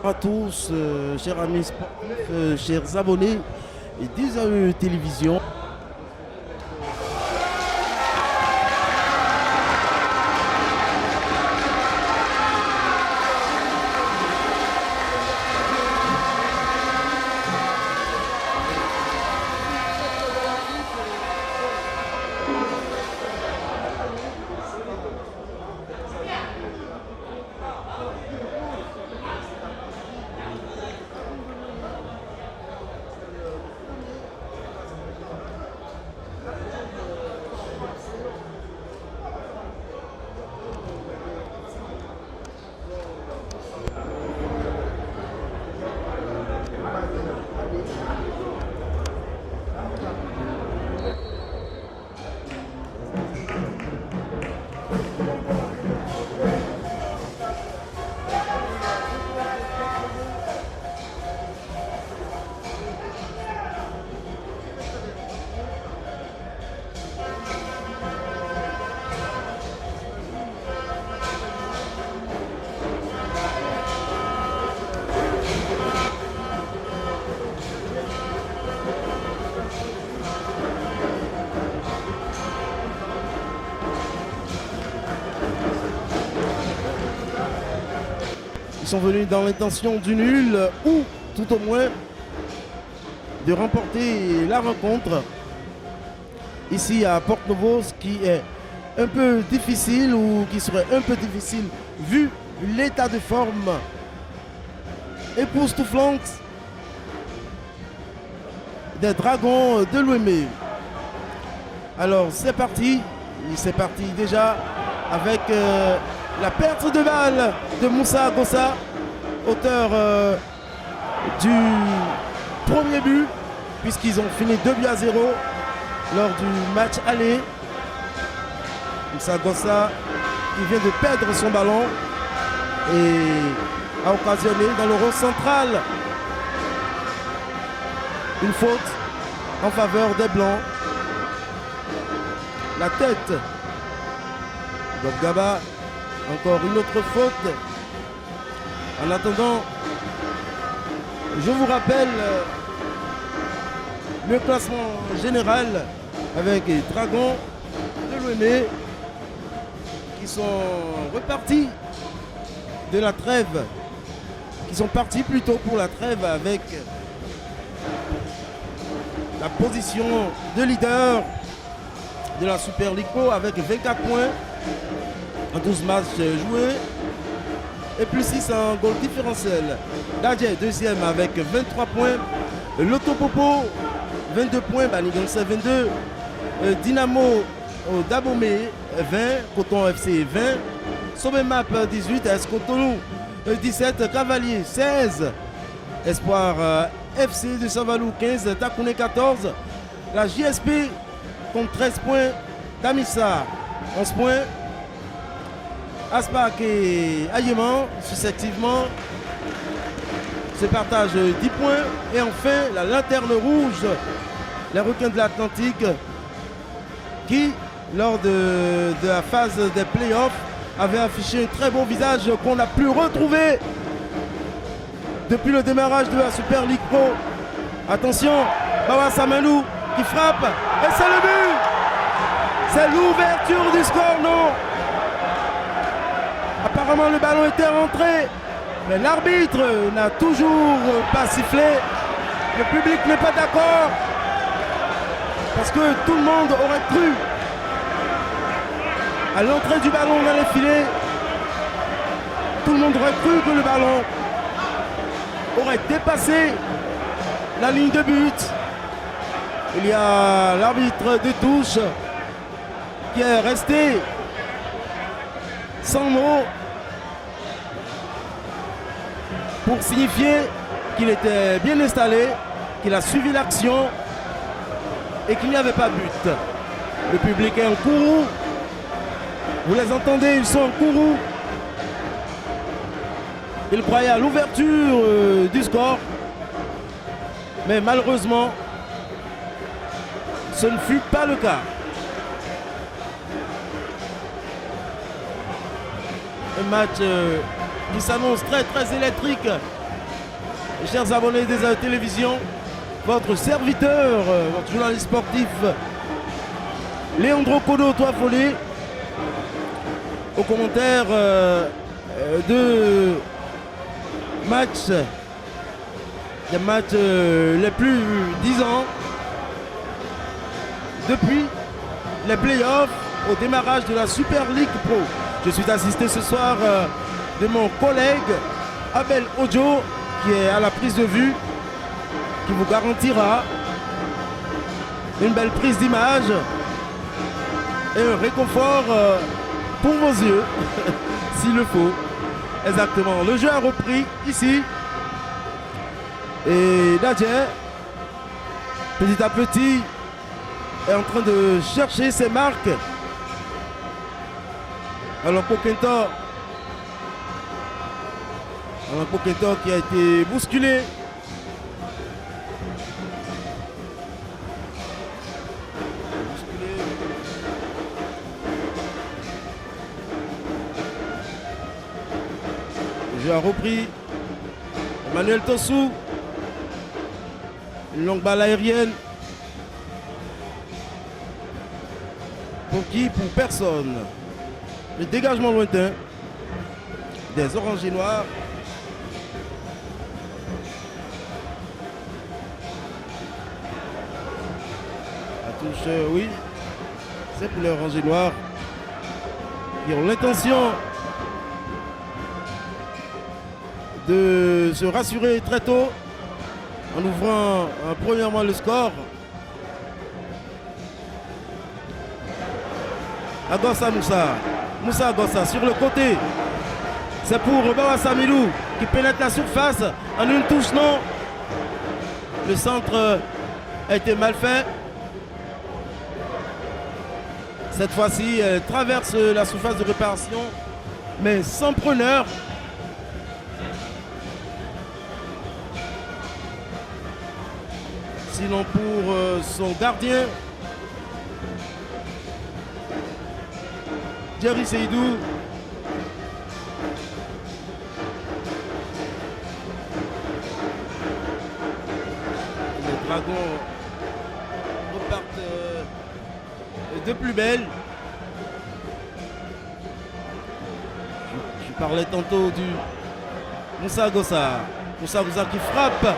À tous, chers amis sportifs, chers abonnés et des télévision. Ils sont venus dans l'intention du nul ou tout au moins de remporter la rencontre ici à Porte-Novo, ce qui est un peu difficile ou qui serait un peu difficile vu l'état de forme époustouflant des Dragons de l'Ouémé. Alors c'est parti déjà avec la perte de balle de Moussa Gossa, auteur du premier but, puisqu'ils ont fini 2-0 lors du match aller. Moussa Gossa qui vient de perdre son ballon et a occasionné dans le rond central une faute en faveur des Blancs. La tête d'Obgaba. Encore une autre faute. En attendant, je vous rappelle le classement général avec les Dragons de l'Ouémé qui sont repartis de la trêve, qui sont partis plutôt pour la trêve avec la position de leader de la Super League Pro avec 24 points en 12 matchs joués et plus 6 en goal différentiel. Dadje deuxième avec 23 points. Loto Popo 22 points, Banigance 22. Dynamo Dabomé 20, Coton FC 20. Sobemap 18, Escotonou 17, Cavalier 16. Espoir FC de Savalou 15, Takouné 14. La JSP compte 13 points. Damissa 11 points. Aspak et Ayéman, successivement, se partagent 10 points. Et enfin, la lanterne rouge, les requins de l'Atlantique, qui, lors de la phase des playoffs, avait affiché un très bon visage qu'on a pu retrouver depuis le démarrage de la Super League Pro. Attention, Bawa Samalou qui frappe, et c'est le but! C'est l'ouverture du score, non? Apparemment le ballon était rentré, mais l'arbitre n'a toujours pas sifflé. Le public n'est pas d'accord, parce que tout le monde aurait cru à l'entrée du ballon dans les filets. Tout le monde aurait cru que le ballon aurait dépassé la ligne de but. Il y a l'arbitre de touche qui est resté sans mots pour signifier qu'il était bien installé, qu'il a suivi l'action et qu'il n'y avait pas but. Le public est en courroux. Vous les entendez, ils sont en courroux. Ils croyaient à l'ouverture du score. Mais malheureusement, ce ne fut pas le cas. Un match qui s'annonce très très électrique chers abonnés des télévisions, votre serviteur, votre journaliste sportif, Leandro Kodo Toafoli, au commentaire de match, des matchs les plus disants depuis les playoffs au démarrage de la Super League Pro. Je suis assisté ce soir de mon collègue Abel Ojo qui est à la prise de vue, qui vous garantira une belle prise d'image et un réconfort pour vos yeux, s'il le faut. Exactement. Le jeu a repris ici. Et Nadje, petit à petit, est en train de chercher ses marques. Alors Pokentor qui a été bousculé. Le jeu a repris. Emmanuel Tossou. Une longue balle aérienne. Pour qui? Pour personne. Le dégagement lointain des oranges et noirs. La touche, oui. C'est pour les oranges et noirs qui ont l'intention de se rassurer très tôt en ouvrant premièrement le score. Agossa Moussa Agossa sur le côté. C'est pour Bawa Samilou qui pénètre la surface en une touche, non. Le centre a été mal fait. Cette fois-ci, elle traverse la surface de réparation, mais sans preneur. Sinon pour son gardien, Jerry Seydou. Les Dragons repartent de plus belle. Je parlais tantôt du Moussa Agossa. Moussa Agossa qui frappe,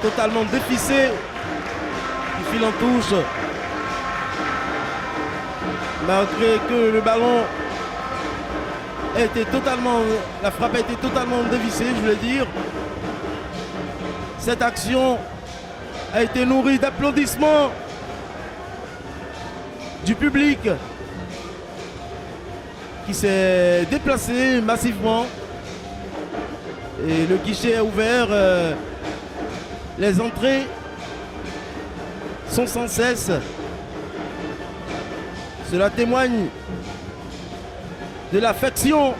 totalement défissé, qui file en touche. Malgré que le ballon a été totalement, la frappe a été totalement dévissée, je voulais dire. Cette action a été nourrie d'applaudissements du public qui s'est déplacé massivement. Et le guichet est ouvert. Les entrées sont sans cesse. Cela témoigne de l'affection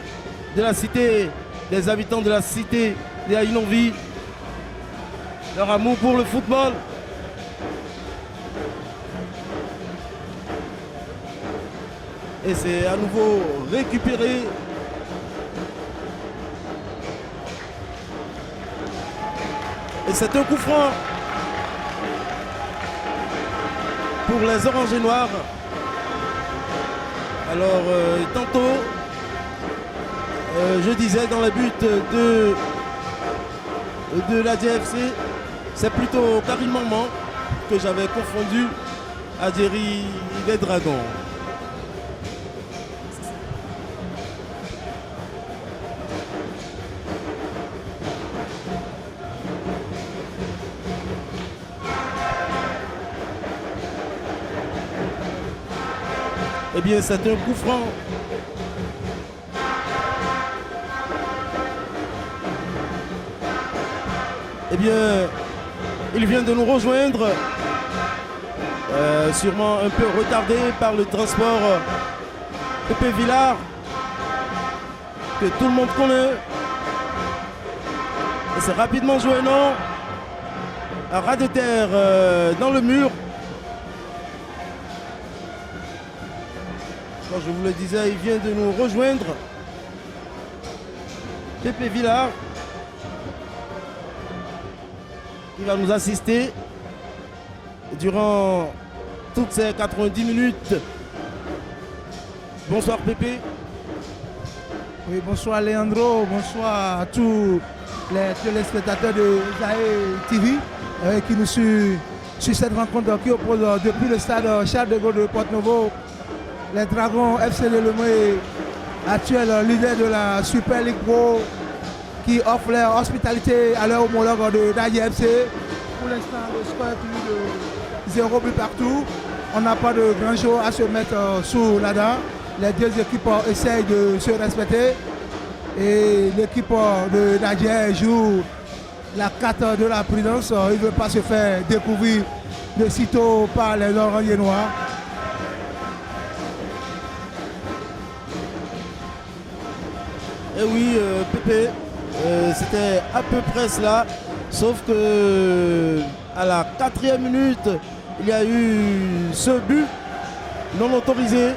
de la cité, des habitants de la cité de Aïnonvi, leur amour pour le football. Et c'est à nouveau récupéré. Et c'est un coup franc pour les oranges et noirs. Alors, tantôt, je disais dans le but de la DFC, c'est plutôt Karim Maman que j'avais confondu à Jerry des Dragons. Eh bien, c'est un coup franc. Eh bien, il vient de nous rejoindre, sûrement un peu retardé par le transport Pépé Villard, que tout le monde connaît. Et c'est rapidement joué, non? Un ras de terre dans le mur. Quand je vous le disais, il vient de nous rejoindre. Pépé Villard. qui va nous assister durant toutes ces 90 minutes. Bonsoir Pépé. Oui, bonsoir Leandro, bonsoir à tous les téléspectateurs de Zahir TV qui nous suivent sur cette rencontre qui oppose depuis le stade Charles de Gaulle de Porto-Novo les Dragons FC Lomé, actuel leader de la Super League Pro, qui offre leur hospitalité à leur homologue de Dadier FC. Pour l'instant, le score est plus de 0 but partout. On n'a pas de grand chose à se mettre sous la dent. Les deux équipes essayent de se respecter. Et l'équipe de Dadier joue la carte de la prudence. Il ne veut pas se faire découvrir de sitôt par les oranges noirs. Et oui, Pépé, c'était à peu près cela, sauf que à la 4e minute, il y a eu ce but non autorisé.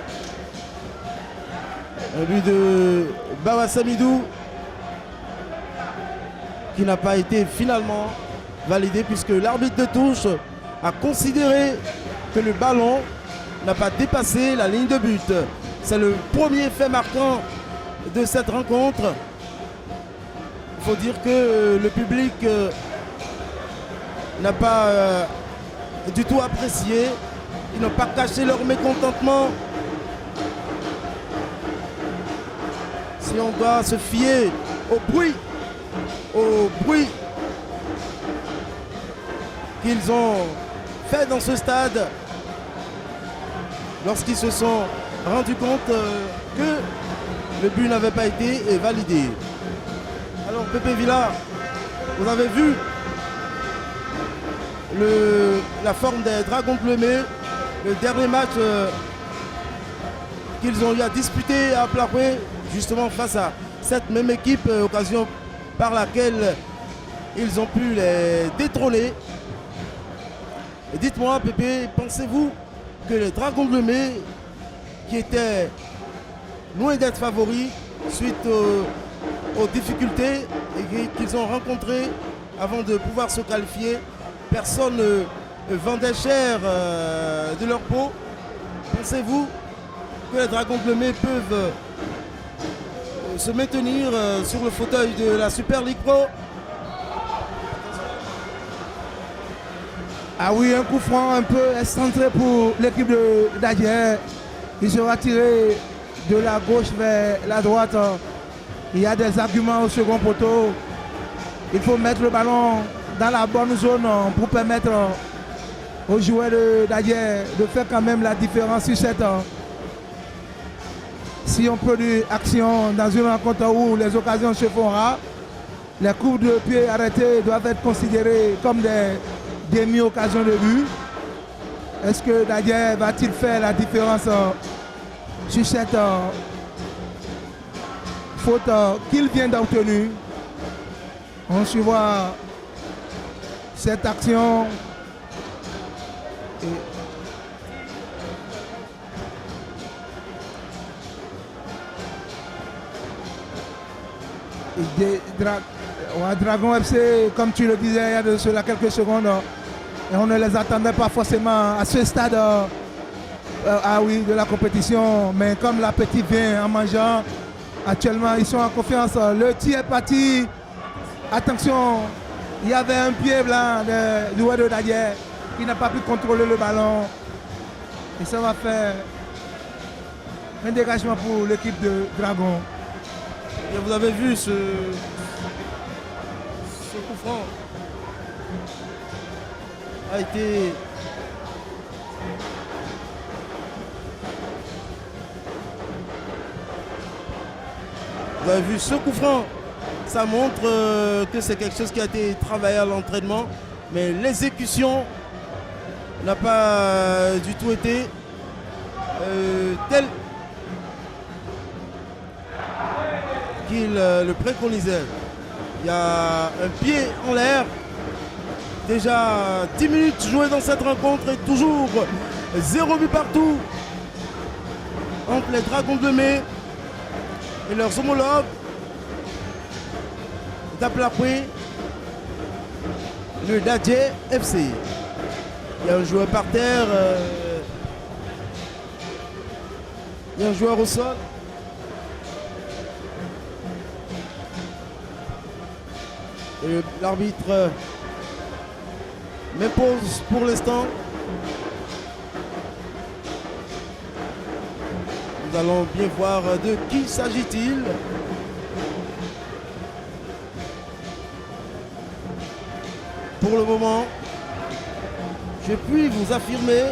Un but de Bawa Samidou qui n'a pas été finalement validé puisque l'arbitre de touche a considéré que le ballon n'a pas dépassé la ligne de but. C'est le premier fait marquant de cette rencontre. Il faut dire que le public n'a pas du tout apprécié. Ils n'ont pas caché leur mécontentement. Si on doit se fier au bruit qu'ils ont fait dans ce stade lorsqu'ils se sont rendus compte que le but n'avait pas été validé. Alors Pépé Villa, vous avez vu la forme des Dragons de Lomé, le dernier match qu'ils ont eu à disputer à Plaroué, justement face à cette même équipe, occasion par laquelle ils ont pu les détrôner. Et dites-moi Pépé, pensez-vous que les Dragons de Lomé, qui étaient loin d'être favoris suite aux difficultés qu'ils ont rencontrées avant de pouvoir se qualifier, personne ne vendait cher de leur peau. Pensez-vous que les Dragons de Lomé peuvent se maintenir sur le fauteuil de la Super League Pro? Ah oui, un coup franc un peu excentré pour l'équipe de Dadier. Il sera tiré de la gauche vers la droite. Il y a des arguments au second poteau. Il faut mettre le ballon dans la bonne zone pour permettre aux joueurs de Dadier de faire quand même la différence sur cette. Si on produit action dans une rencontre où les occasions se font rares, les coups de pied arrêtés doivent être considérés comme des demi-occasions de but. Est-ce que Dadier va-t-il faire la différence sur cette faute qu'il vient d'obtenir? On suivra cette action. Dragon FC, comme tu le disais il y a de cela quelques secondes, et on ne les attendait pas forcément à ce stade de la compétition, mais comme l'appétit vient en mangeant, actuellement ils sont en confiance. Le tir est parti. Attention, il y avait un pied blanc de joueur de Dadier qui n'a pas pu contrôler le ballon. Et ça va faire un dégagement pour l'équipe de Dragon. Et vous avez vu ce coup franc a été vous avez vu ce coup franc, ça montre que c'est quelque chose qui a été travaillé à l'entraînement, mais l'exécution n'a pas du tout été telle qu'il le préconisait. Il y a un pied en l'air. Déjà 10 minutes jouées dans cette rencontre et toujours 0 but partout entre les Dragons de Lomé et leurs homologues d'Aplapoué. le Dadje FC. Il y a un joueur par terre. Il y a un joueur au sol. Et l'arbitre m'impose pour l'instant. Nous allons bien voir de qui s'agit-il. Pour le moment, je puis vous affirmer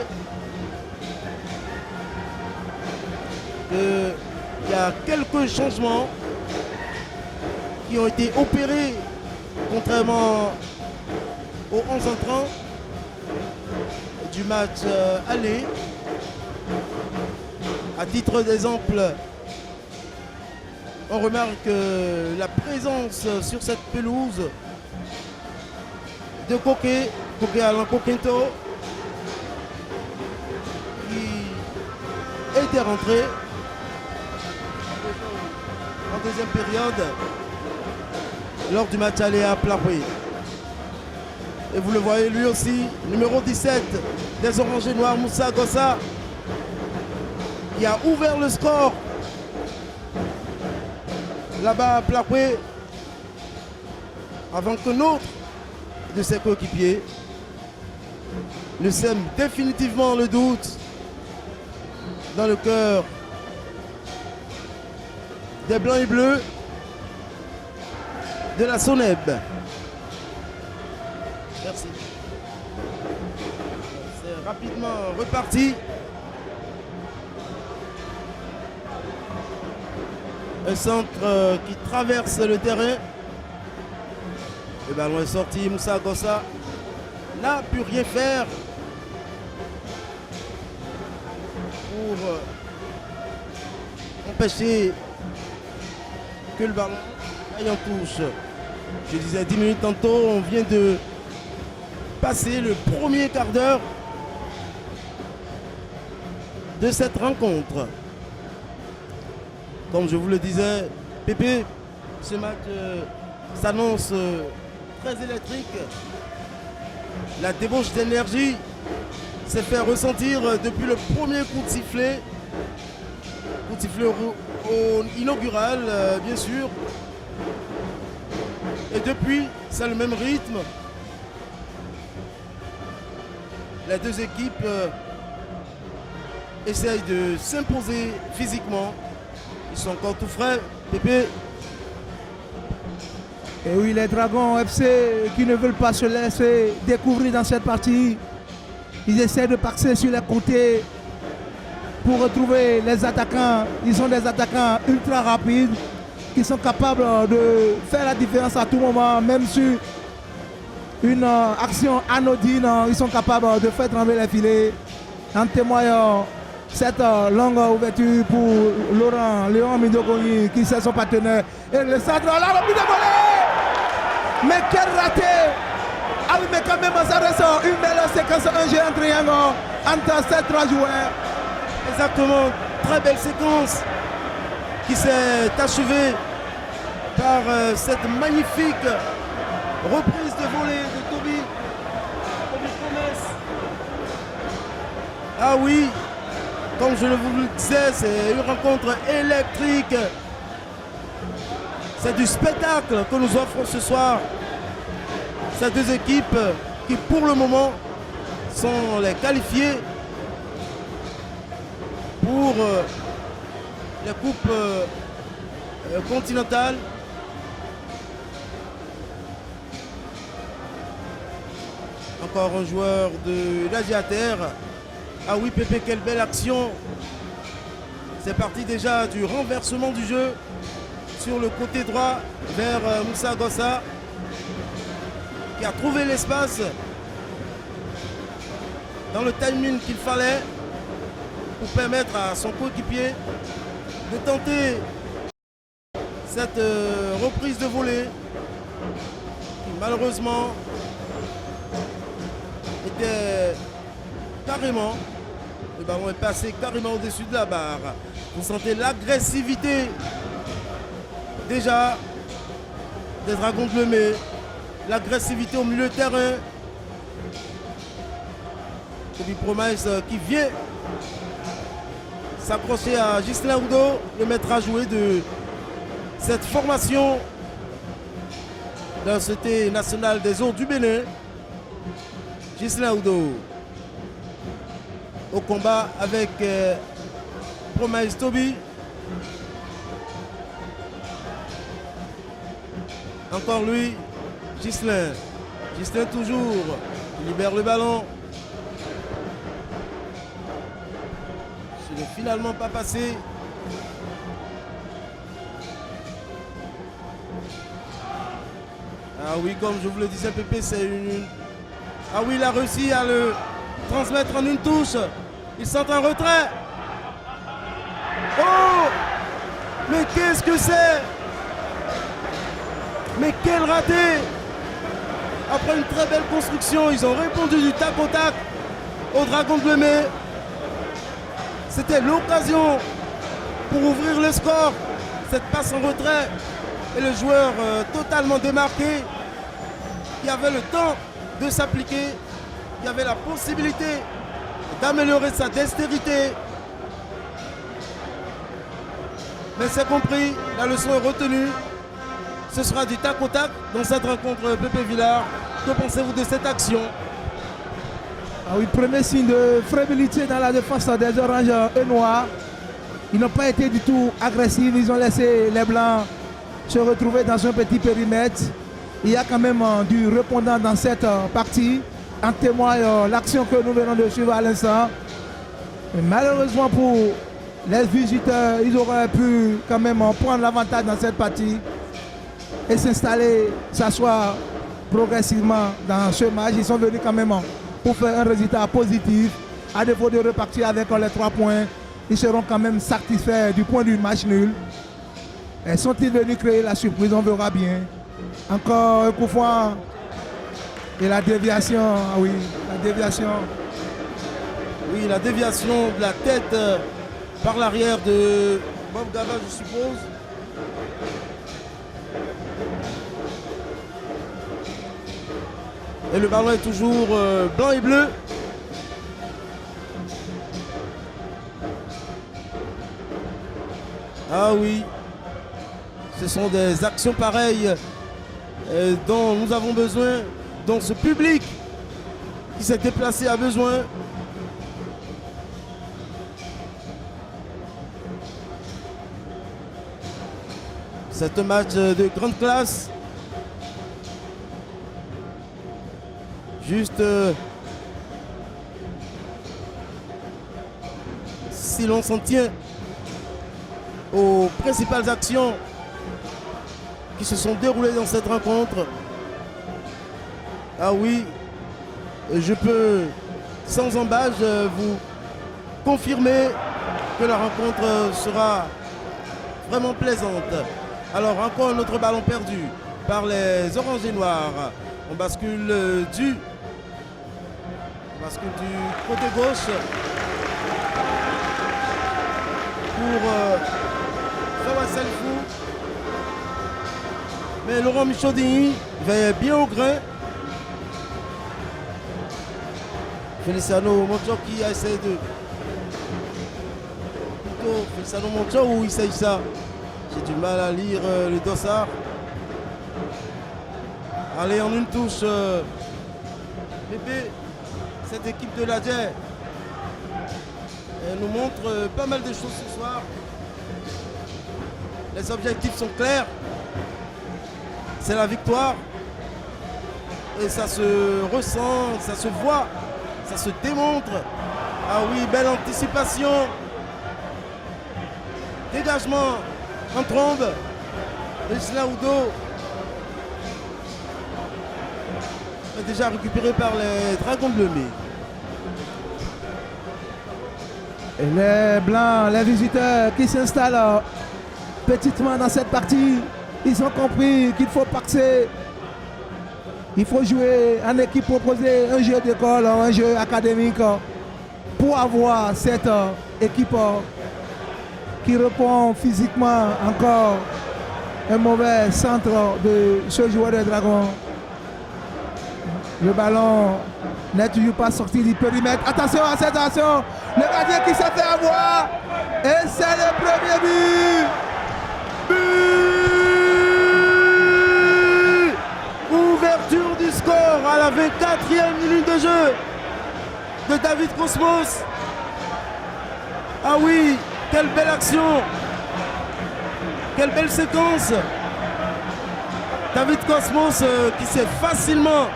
qu'il y a quelques changements qui ont été opérés contrairement aux 11 entrants du match aller. À titre d'exemple, on remarque la présence sur cette pelouse de Koké Alain Kokinto, qui était rentré en deuxième période lors du match aller à Plapoué. Et vous le voyez lui aussi, numéro 17 des Oranges et Noirs, Moussa Gossa, qui a ouvert le score là-bas à Plapoué avant que l'autre de ses coéquipiers ne sème définitivement le doute dans le cœur des Blancs et Bleus de la Soneb. Merci. C'est rapidement reparti. Un centre qui traverse le terrain. Le ballon est sorti. Moussa Gossa n'a pu rien faire pour empêcher que le ballon aille en touche. Je disais 10 minutes tantôt, on vient de passer le premier quart d'heure de cette rencontre. Comme je vous le disais, Pépé, ce match s'annonce très électrique. La débauche d'énergie s'est fait ressentir depuis le premier coup de sifflet inaugural, bien sûr. Et depuis, c'est le même rythme. Les deux équipes essayent de s'imposer physiquement. Ils sont encore tout frais. Pépé. Et oui, les Dragons FC qui ne veulent pas se laisser découvrir dans cette partie. Ils essaient de passer sur les côtés pour retrouver les attaquants. Ils sont des attaquants ultra rapides qui sont capables de faire la différence à tout moment, même sur une action anodine. Ils sont capables de faire trembler les filets en témoignant cette longue ouverture pour Léon Midogoni qui c'est son partenaire. Et le centre, là, le but de volée. Mais quel raté! Ah oui, mais quand même, ça reste une belle séquence, un jeu en triangle entre ces trois joueurs. Exactement, très belle séquence qui s'est achevée par cette magnifique reprise de volée de Toby Promes. Ah oui, comme je vous le disais, c'est une rencontre électrique. C'est du spectacle que nous offrons ce soir. Ces deux équipes qui pour le moment sont les qualifiées pour les coupes continentales. Encore un joueur de l'Asiater. Ah oui, Pépé, quelle belle action. C'est parti déjà du renversement du jeu sur le côté droit vers Moussa Gossa, qui a trouvé l'espace dans le timing qu'il fallait pour permettre à son coéquipier de tenter cette reprise de volée qui malheureusement était carrément, le ballon est passé carrément au-dessus de la barre. Vous sentez l'agressivité déjà des Dragons de Lemay l'agressivité au milieu de terrain. Toby Promise qui vient s'accrocher à Ghislain Oudot, le maître à jouer de cette formation de la Société nationale des eaux du Bénin. Ghislain Oudot au combat avec Promise Toby. Encore lui, Ghislain. Ghislain toujours, il libère le ballon. Ce n'est finalement pas passé. Ah oui, comme je vous le disais, Pépé, c'est une... Ah oui, il a réussi à le transmettre en une touche. Il sent un retrait. Oh! Mais qu'est-ce que c'est? Mais quel raté! Après une très belle construction, ils ont répondu du tac au tac au Dragon de Lemay. C'était l'occasion pour ouvrir le score. Cette passe en retrait. Et le joueur totalement démarqué, qui avait le temps de s'appliquer, qui avait la possibilité d'améliorer sa dextérité. Mais c'est compris, la leçon est retenue. Ce sera du tac au tac dans cette rencontre Pépé Villard. Que pensez-vous de cette action? Ah oui, premier signe de fébrilité dans la défense des Oranges et Noirs. Ils n'ont pas été du tout agressifs, ils ont laissé les Blancs se retrouver dans un petit périmètre. Il y a quand même du répondant dans cette partie. En témoigne l'action que nous venons de suivre à l'instant. Malheureusement pour les visiteurs, ils auraient pu quand même prendre l'avantage dans cette partie et s'installer, s'asseoir progressivement dans ce match. Ils sont venus quand même pour faire un résultat positif. À défaut de repartir avec les 3 points, ils seront quand même satisfaits du point du match nul. Et sont-ils venus créer la surprise? On verra bien. Encore un coup franc. Et la déviation, ah oui, la déviation. Oui, la déviation de la tête par l'arrière de Bob Gava, je suppose. Et le ballon est toujours blanc et bleu. Ah oui, ce sont des actions pareilles dont nous avons besoin, dont ce public qui s'est déplacé a besoin. C'est un match de grande classe. Juste si l'on s'en tient aux principales actions qui se sont déroulées dans cette rencontre. Ah oui, je peux sans embâche vous confirmer que la rencontre sera vraiment plaisante. Alors encore un autre ballon perdu par les Oranges et Noirs. On bascule du côté gauche pour Fawa Salifou. Mais Laurent Michaudini va bien au grain. Feliciano Moncho qui a essayé de... Plutôt Feliciano Moncho ou Issa Issa. J'ai du mal à lire le dossard. Allez, en une touche. Bébé, cette équipe de l'Adjer nous montre pas mal de choses ce soir. Les objectifs sont clairs. C'est la victoire. Et ça se ressent, ça se voit, ça se démontre. Ah oui, belle anticipation. Dégagement en trombe de Ghislain Oudot. Déjà récupéré par les Dragons de Lemay. Et les Blancs, les visiteurs qui s'installent petitement dans cette partie, ils ont compris qu'il faut passer. Il faut jouer en équipe, proposer un jeu d'école, un jeu académique pour avoir cette équipe qui répond physiquement encore un mauvais centre de ce joueur de Dragon. Le ballon n'est toujours pas sorti du périmètre. Attention à cette action. Le gardien qui s'est fait avoir. Et c'est le premier but. But! Ouverture du score à la 24e minute de jeu de David Cosmos. Ah oui, quelle belle action. Quelle belle séquence. David Cosmos qui s'est facilement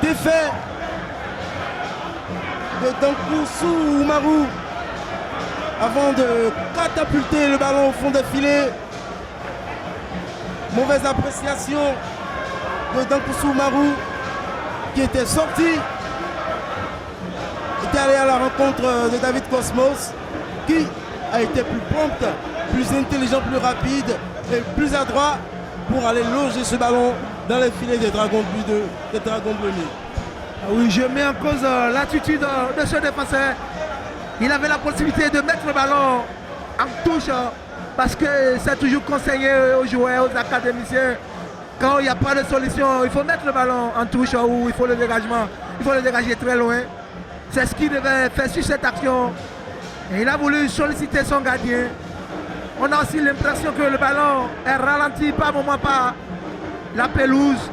défait de Dankousou Oumarou avant de catapulter le ballon au fond des filets. Mauvaise appréciation de Dankousou Oumarou qui était sorti, était allé à la rencontre de David Cosmos qui a été plus prompt, plus intelligent, plus rapide et plus adroit pour aller loger ce ballon dans les filets des Dragons Bleus. Oui, je mets en cause l'attitude de ce défenseur. Il avait la possibilité de mettre le ballon en touche parce que c'est toujours conseillé aux joueurs, aux académiciens. Quand il n'y a pas de solution, il faut mettre le ballon en touche ou il faut le dégagement. Il faut le dégager très loin. C'est ce qu'il devait faire sur cette action. Et il a voulu solliciter son gardien. On a aussi l'impression que le ballon est ralenti par moment par la pelouse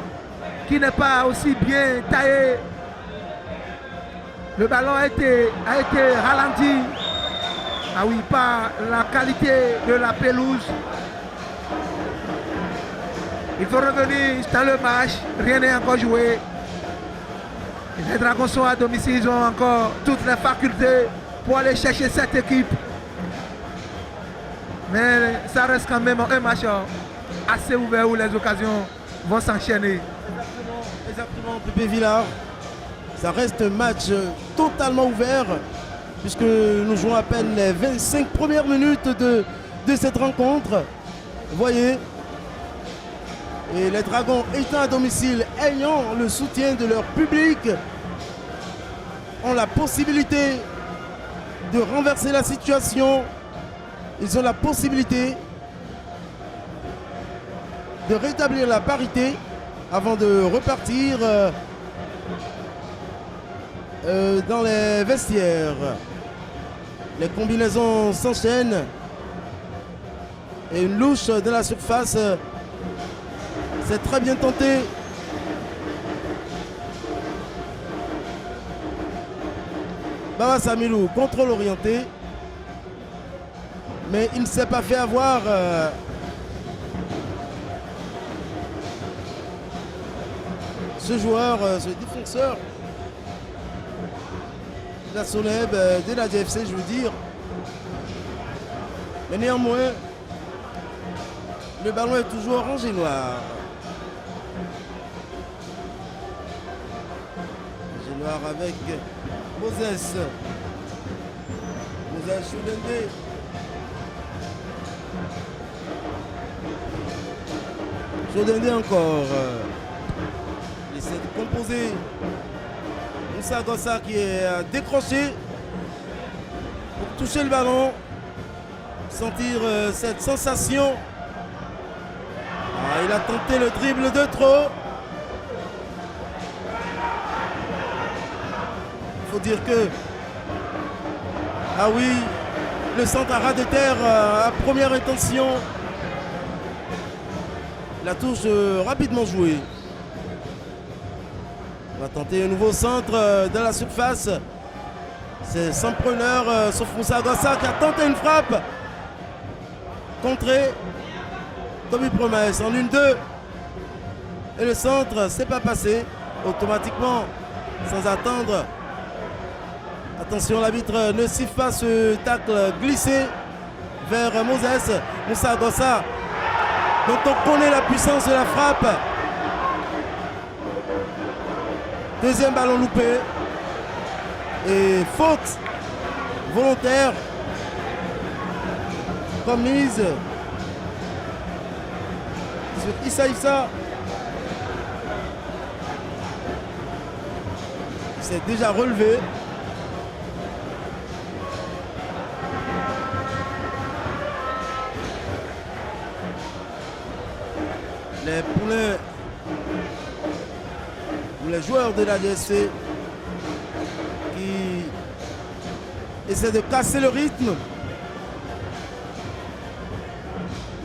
qui n'est pas aussi bien taillée. Le ballon a été ralenti. Ah oui, par la qualité de la pelouse. Il faut revenir dans le match. Rien n'est encore joué. Les Dragons sont à domicile. Ils ont encore toutes les facultés pour aller chercher cette équipe. Mais ça reste quand même un match assez ouvert où les occasions vont s'enchaîner. Exactement, Pépé Villard. Ça reste un match totalement ouvert puisque nous jouons à peine les 25 premières minutes de cette rencontre. Vous voyez, et les Dragons étant à domicile, ayant le soutien de leur public, ont la possibilité de renverser la situation. Ils ont la possibilité de rétablir la parité avant de repartir dans les vestiaires. Les combinaisons s'enchaînent et une louche de la surface. C'est très bien tenté. Baba Samilou, contrôle orienté. Mais il ne s'est pas fait avoir. Ce joueur, ce défenseur de la Soneb, de la DFC, je veux dire. Mais néanmoins, le ballon est toujours orange et noir. Orange et noir avec Moses. Moses Choudende. Choudende encore. Il essaie de composer. Moussa Gossa qui est décroché pour toucher le ballon. Sentir cette sensation. Ah, il a tenté le dribble de trop. Il faut dire que... Ah oui, le centre à ras de terre à première intention. La touche rapidement jouée. On va tenter un nouveau centre dans la surface. C'est sans preneur, sauf Moussa Gossa qui a tenté une frappe. Contré. Tommy Promesse en 1-2. Et le centre, c'est pas passé. Automatiquement, sans attendre. Attention, l'arbitre ne siffle pas ce tacle glissé vers Moses. Moussa Gossa, dont on connaît la puissance de la frappe. Deuxième ballon loupé. Et faute volontaire commise sur Issa Issa. Il s'est déjà relevé. Les poulains les joueurs de la DSC qui essaient de casser le rythme,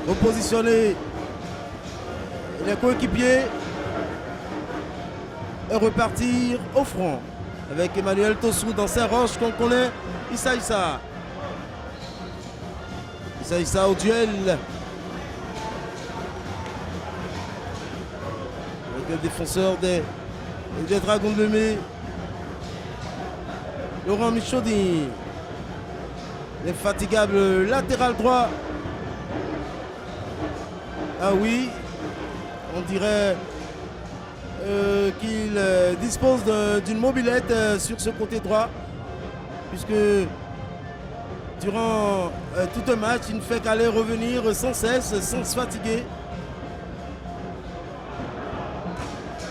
repositionner les coéquipiers et repartir au front avec Emmanuel Tossou dans ses roches qu'on connaît. Issa au duel avec le défenseur des Dragons de Lemay, Laurent Michaudi, l'infatigable latéral droit. Ah oui, on dirait qu'il dispose d'une mobilette sur ce côté droit, puisque durant tout un match, il ne fait qu'aller revenir sans cesse, sans se fatiguer.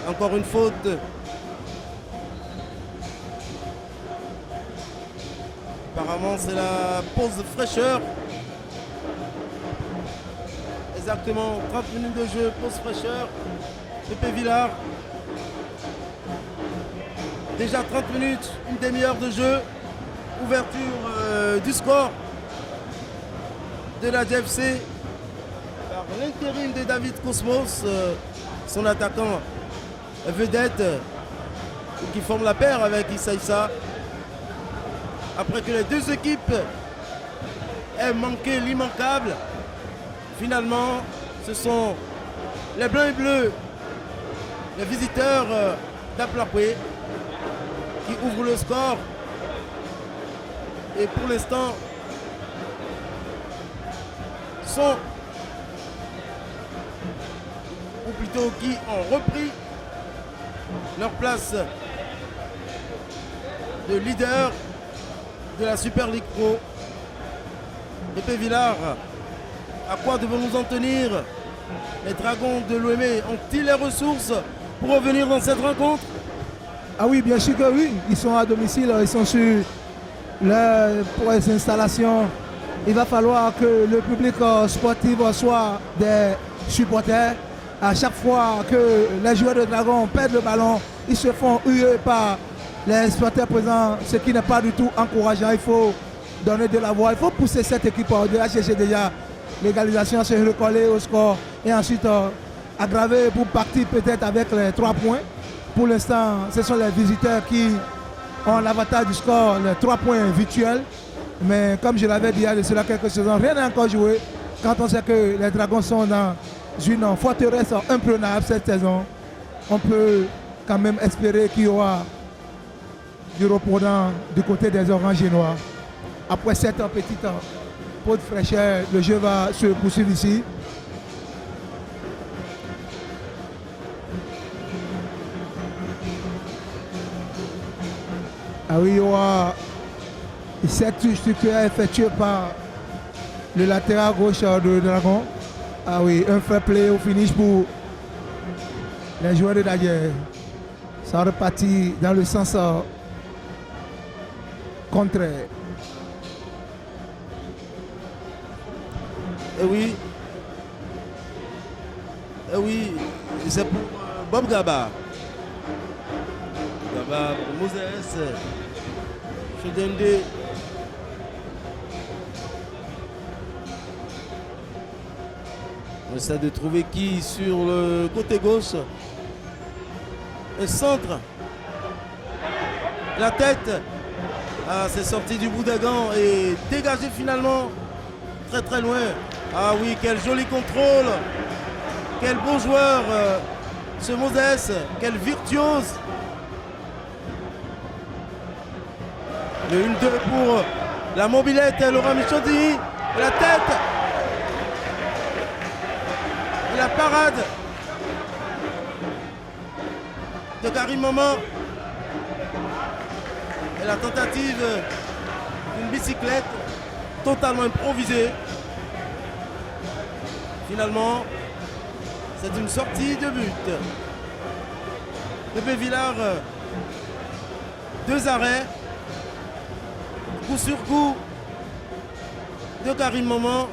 Encore une faute. Apparemment, c'est la pause de fraîcheur. Exactement, 30 minutes de jeu, pause fraîcheur. Pépé Villard. Déjà 30 minutes, une demi-heure de jeu. Ouverture du score de la DFC par l'intérim de David Cosmos, son attaquant vedette qui forme la paire avec Issa. Après que les deux équipes aient manqué l'immanquable, finalement ce sont les Blancs et Bleus, les visiteurs d'Aplapoué, qui ouvrent le score. Et pour l'instant, sont, ou plutôt qui ont repris leur place de leader de la Super League Pro. Épée Villard, à quoi devons-nous en tenir? Les Dragons de l'OM ont-ils les ressources pour revenir dans cette rencontre? Ah oui, bien sûr que oui. Ils sont à domicile, ils sont sur pour les installations. Il va falloir que le public sportif soit des supporters. À chaque fois que les joueurs de Dragon perdent le ballon, ils se font huer par les supporters présents, ce qui n'est pas du tout encourageant. Il faut donner de la voix, il faut pousser cette équipe au-delà, chercher déjà l'égalisation, se recoller au score et ensuite aggraver pour partir peut-être avec les 3 points. Pour l'instant, ce sont les visiteurs qui ont l'avantage du score, les 3 points virtuels. Mais comme je l'avais dit il y a de cela quelques saisons, rien n'est encore joué. Quand on sait que les Dragons sont dans une forteresse imprenable cette saison, on peut quand même espérer qu'il y aura du repos du côté des Oranges et Noirs. Après cette petite pause de fraîcheur, le jeu va se poursuivre ici. Ah oui, il y aura cette structure effectuée par le latéral gauche de Dragon. Ah oui, un fair play au finish pour les joueurs de Dadier. Ça repartit dans le sens contraire. Eh oui, c'est pour Bob Gaba. Gaba pour Moses. Chedende. On essaie de trouver qui sur le côté gauche. Le centre. La tête. Ah, c'est sorti du bout des gants et dégagé finalement très très loin. Ah oui, quel joli contrôle. Quel beau joueur ce Moses. Quel virtuose. Le 1-2 pour la mobilette, Laurent Michaudi. Et la tête. Et la parade de Karim Maman. Et la tentative d'une bicyclette totalement improvisée. Finalement, c'est une sortie de but. Pépé Villard, 2 arrêts. Coup sur coup de Karim Maman.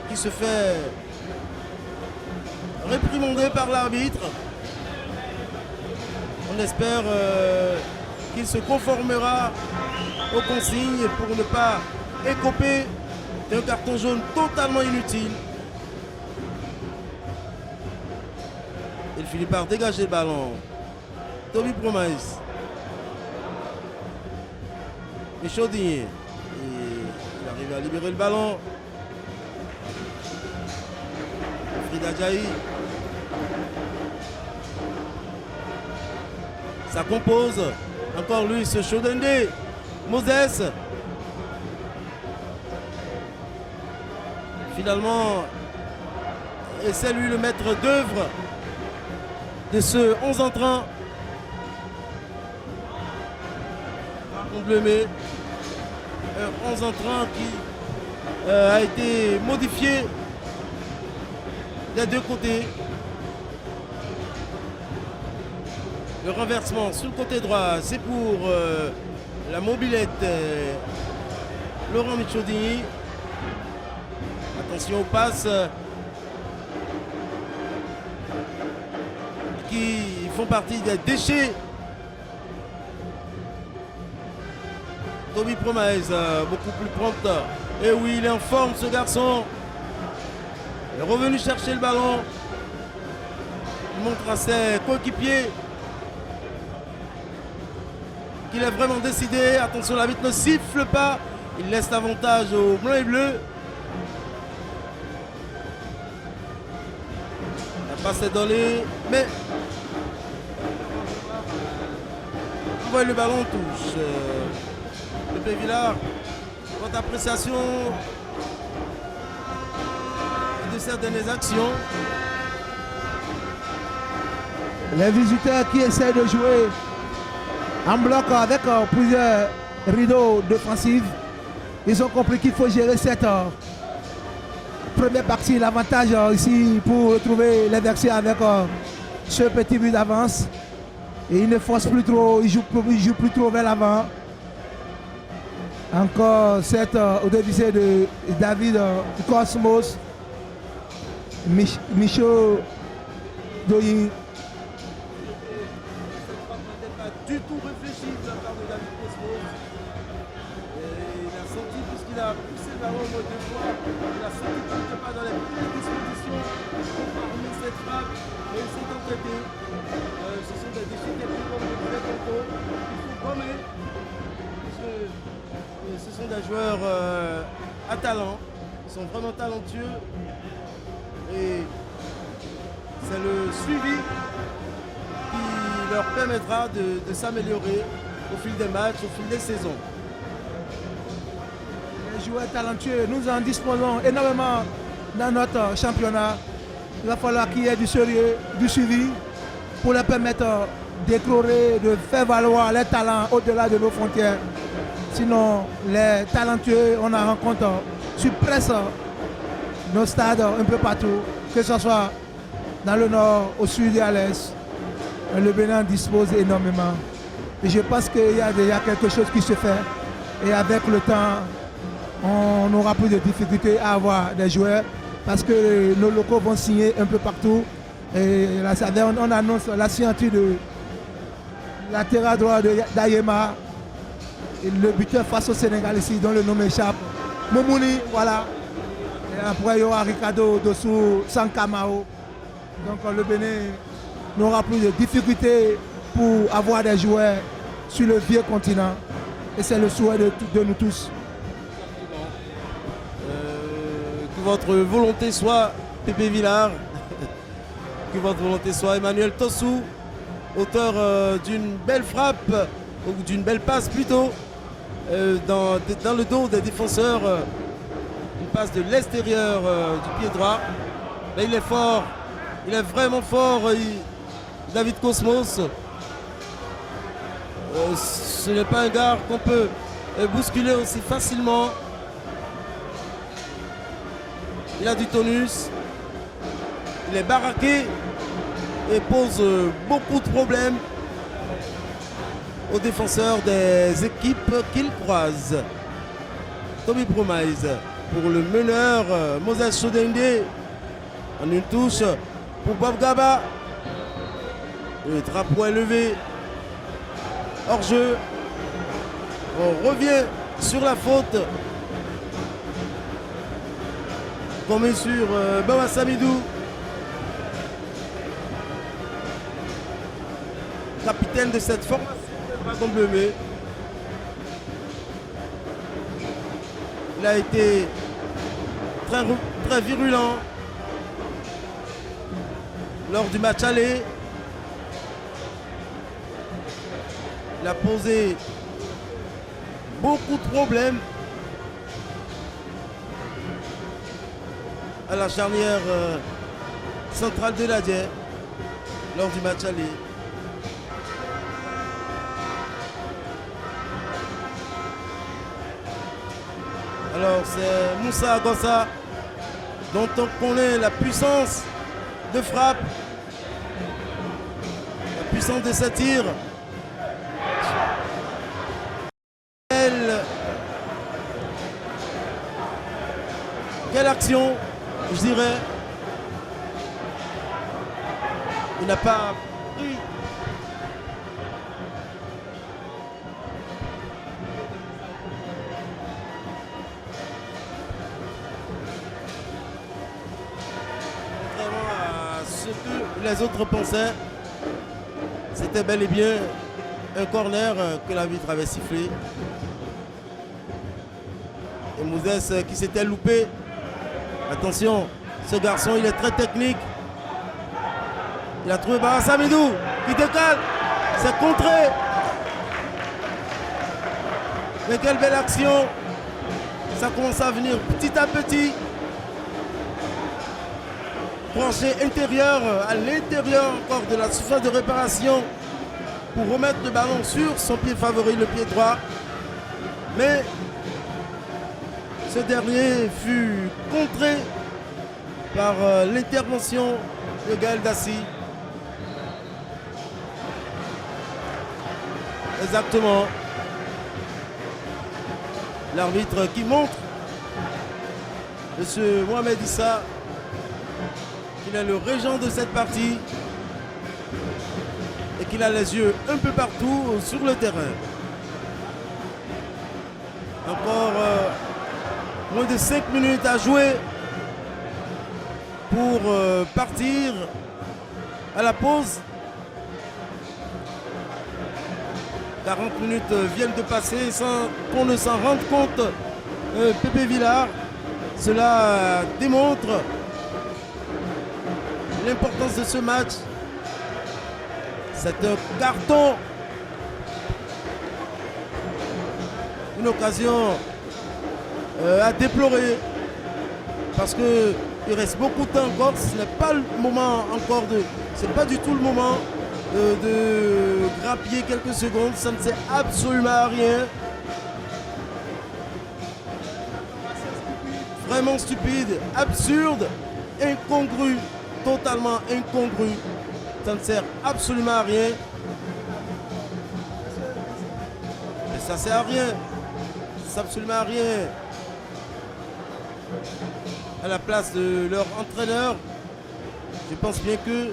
Qui se fait réprimandé par l'arbitre. On espère qu'il se conformera aux consignes pour ne pas écoper d'un carton jaune totalement inutile. Il finit par dégager le ballon. Toby Promise. Et Chaudinier. Il arrive à libérer le ballon. Frida Djaï. Ça compose. Encore lui, ce Chaudende. Moses. Finalement, et c'est lui le maître d'œuvre de ce 11 entrant. Bleu-mais, 11 entrants qui a été modifié des deux côtés. Le renversement sur le côté droit, c'est pour la mobilette Laurent Michaudini. Attention aux passes qui font partie des déchets. Toby Promise, beaucoup plus prompt. Et oui, il est en forme ce garçon. Il est revenu chercher le ballon. Il montre à ses coéquipiers qu'il est vraiment décidé. Attention, l'arbitre ne siffle pas. Il laisse l'avantage aux blancs et bleus. La passe est donnée, mais on voit le ballon touche. Pépé Villard, votre appréciation de certaines actions. Les visiteurs qui essaient de jouer en bloc avec plusieurs rideaux défensifs, ils ont compris qu'il faut gérer cette première partie. L'avantage ici pour retrouver l'adversaire avec ce petit but d'avance. Et ils ne forcent plus trop, ils jouent plus trop vers l'avant. Encore cette au-dessus de David Cosmos, Michaud Doyi. Pas du tout réfléchi de la part de David Cosmos. Et il a senti, puisqu'il a poussé le ballon au moins deux fois, il a senti qu'il n'était pas dans les bonnes dispositions pour armer cette frappe. Et il s'est entêté. Ce sont des déchets techniques comme je disais tantôt. Il faut gommer. Ce sont des joueurs à talent. Ils sont vraiment talentueux. Et c'est le suivi qui leur permettra de s'améliorer au fil des matchs, au fil des saisons. Les joueurs talentueux, nous en disposons énormément dans notre championnat. Il va falloir qu'il y ait du sérieux, du suivi pour leur permettre d'éclore, de faire valoir les talents au-delà de nos frontières. Sinon, les talentueux, on en rencontre sur presque nos stades un peu partout, que ce soit dans le nord, au sud et à l'est. Le Bénin dispose énormément. Et je pense qu'il y a déjà quelque chose qui se fait. Et avec le temps, on n'aura plus de difficultés à avoir des joueurs parce que nos locaux vont signer un peu partout. Et là, on annonce la signature de latéral droit d'Ayema. Le buteur face au Sénégal ici, dont le nom m'échappe. Momouni, voilà. Et après, il y aura Ricardo Dossou, Sankamao. Donc le Bénin n'aura plus de difficultés pour avoir des joueurs sur le vieux continent. Et c'est le souhait de nous tous. Que votre volonté soit Pépé Villard, que votre volonté soit Emmanuel Tossou, auteur d'une belle frappe, ou d'une belle passe plutôt, dans le dos des défenseurs, une passe de l'extérieur du pied droit. Mais il est fort, il est vraiment fort, David Cosmos. Ce n'est pas un gars qu'on peut bousculer aussi facilement. Il a du tonus, il est baraqué et pose beaucoup de problèmes aux défenseurs des équipes qu'il croise. Toby Promise pour le meneur Moses Chodende en une touche. pour Bob Gaba. Le drapeau est levé. Hors jeu. On revient sur la faute. On met sur Baba Samidou. Capitaine de cette formation de Dragon Bleu. Il a été très virulent lors du match aller. Il a posé beaucoup de problèmes à la charnière centrale de l'Adier lors du match aller. Alors c'est Moussa Agossa dont on connaît la puissance de frappe, la puissance de ses tirs. Quelle action, je dirais. Il n'a pas pris. Contrairement à ce que les autres pensaient, c'était bel et bien un corner que l'arbitre avait sifflé. Et Mouzès qui s'était loupé. Attention, ce garçon il est très technique. Il a trouvé Baba Samidou qui décale. C'est contré. Mais quelle belle action. Ça commence à venir petit à petit. Branché intérieur, à l'intérieur encore de la surface de réparation pour remettre le ballon sur son pied favori, le pied droit. Mais ce dernier fut contré par l'intervention de Gaël Dassi. Exactement. L'arbitre qui montre, M. Mohamed Issa, qu'il est le régent de cette partie et qu'il a les yeux un peu partout sur le terrain. Encore moins de 5 minutes à jouer pour partir à la pause. 40 minutes viennent de passer sans qu'on ne s'en rende compte. Pépé Villard, cela démontre l'importance de ce match. C'est un carton. Une occasion à déplorer parce que il reste beaucoup de temps encore. Ce n'est pas le moment encore c'est pas du tout le moment de grappiller quelques secondes. Ça ne sert absolument à rien. Vraiment stupide, absurde, incongru, totalement incongru. Ça ne sert absolument à rien. Mais ça sert à rien. Ça sert absolument à rien. À la place de leur entraîneur, je pense bien que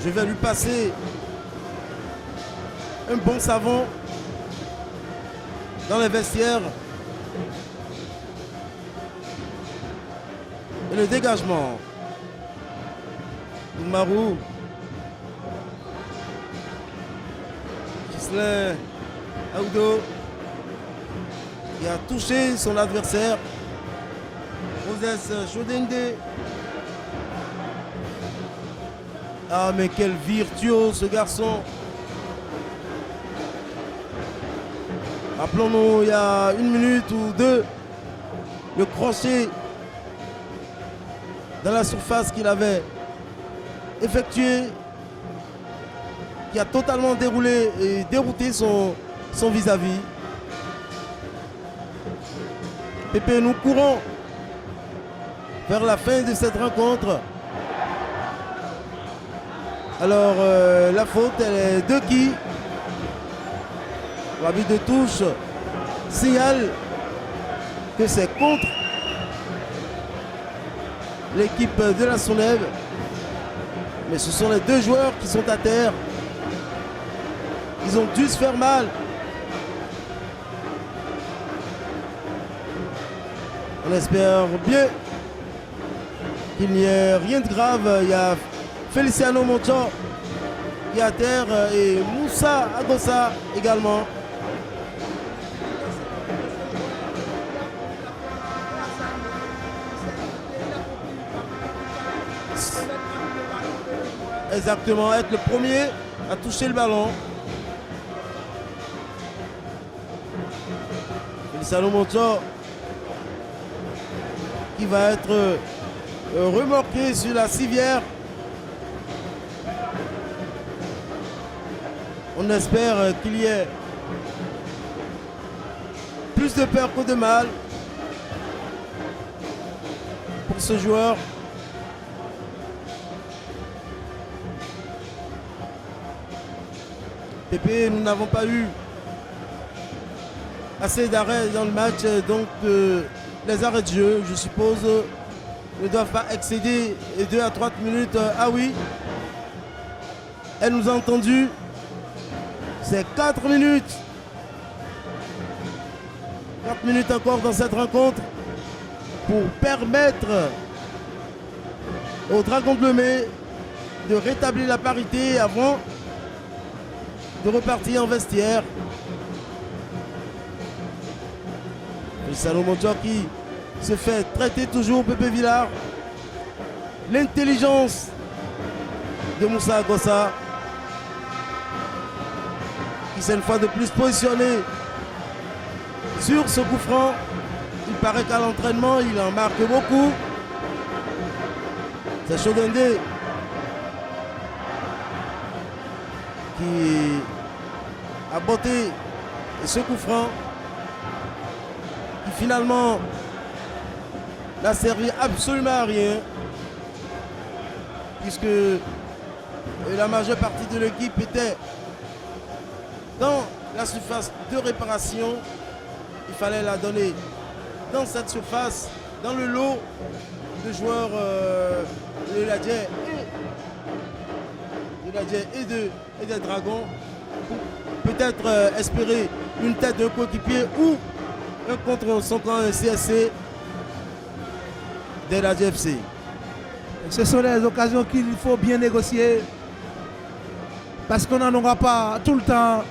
je vais lui passer un bon savon dans les vestiaires. Et le dégagement. Marou. Gislain Aoudo qui a touché son adversaire. Moses Chodende. Ah mais quel virtuose ce garçon. Rappelons-nous il y a 1 minute ou 2 le crochet dans la surface qu'il avait effectué, qui a totalement déroulé et dérouté son vis-à-vis. Pépé, nous courons vers la fin de cette rencontre. Alors la faute elle est de qui? L'arbitre de touche signale que c'est contre l'équipe de la Sonève. Mais ce sont les deux joueurs qui sont à terre. Ils ont dû se faire mal. On espère bien qu'il n'y ait rien de grave. Il y a Feliciano Moncho qui est à terre et Moussa Agossa également. Exactement, être le premier à toucher le ballon. Feliciano Moncho qui va être remorqué sur la civière. On espère qu'il y ait plus de peur que de mal pour ce joueur. Pépé, nous n'avons pas eu assez d'arrêts dans le match, donc les arrêts de jeu, je suppose, ne doivent pas excéder 2 à 3 minutes. Ah oui, elle nous a entendu. C'est 4 minutes. 4 minutes encore dans cette rencontre pour permettre aux Dragons de Lemay de rétablir la parité avant de repartir en vestiaire. Le Salomon qui se fait traiter toujours Pépé Villard. L'intelligence de Moussa Agossa qui s'est une fois de plus positionné sur ce coup franc. Il paraît qu'à l'entraînement il en marque beaucoup. C'est Chodendé qui a botté ce coup franc qui finalement n'a servi absolument à rien puisque la majeure partie de l'équipe était dans la surface de réparation. Il fallait la donner dans cette surface, dans le lot de joueurs de la Djé et des Dragons pour peut-être espérer une tête de coéquipier ou un contre son camp CSC de la DFC. Ce sont les occasions qu'il faut bien négocier parce qu'on n'en aura pas tout le temps.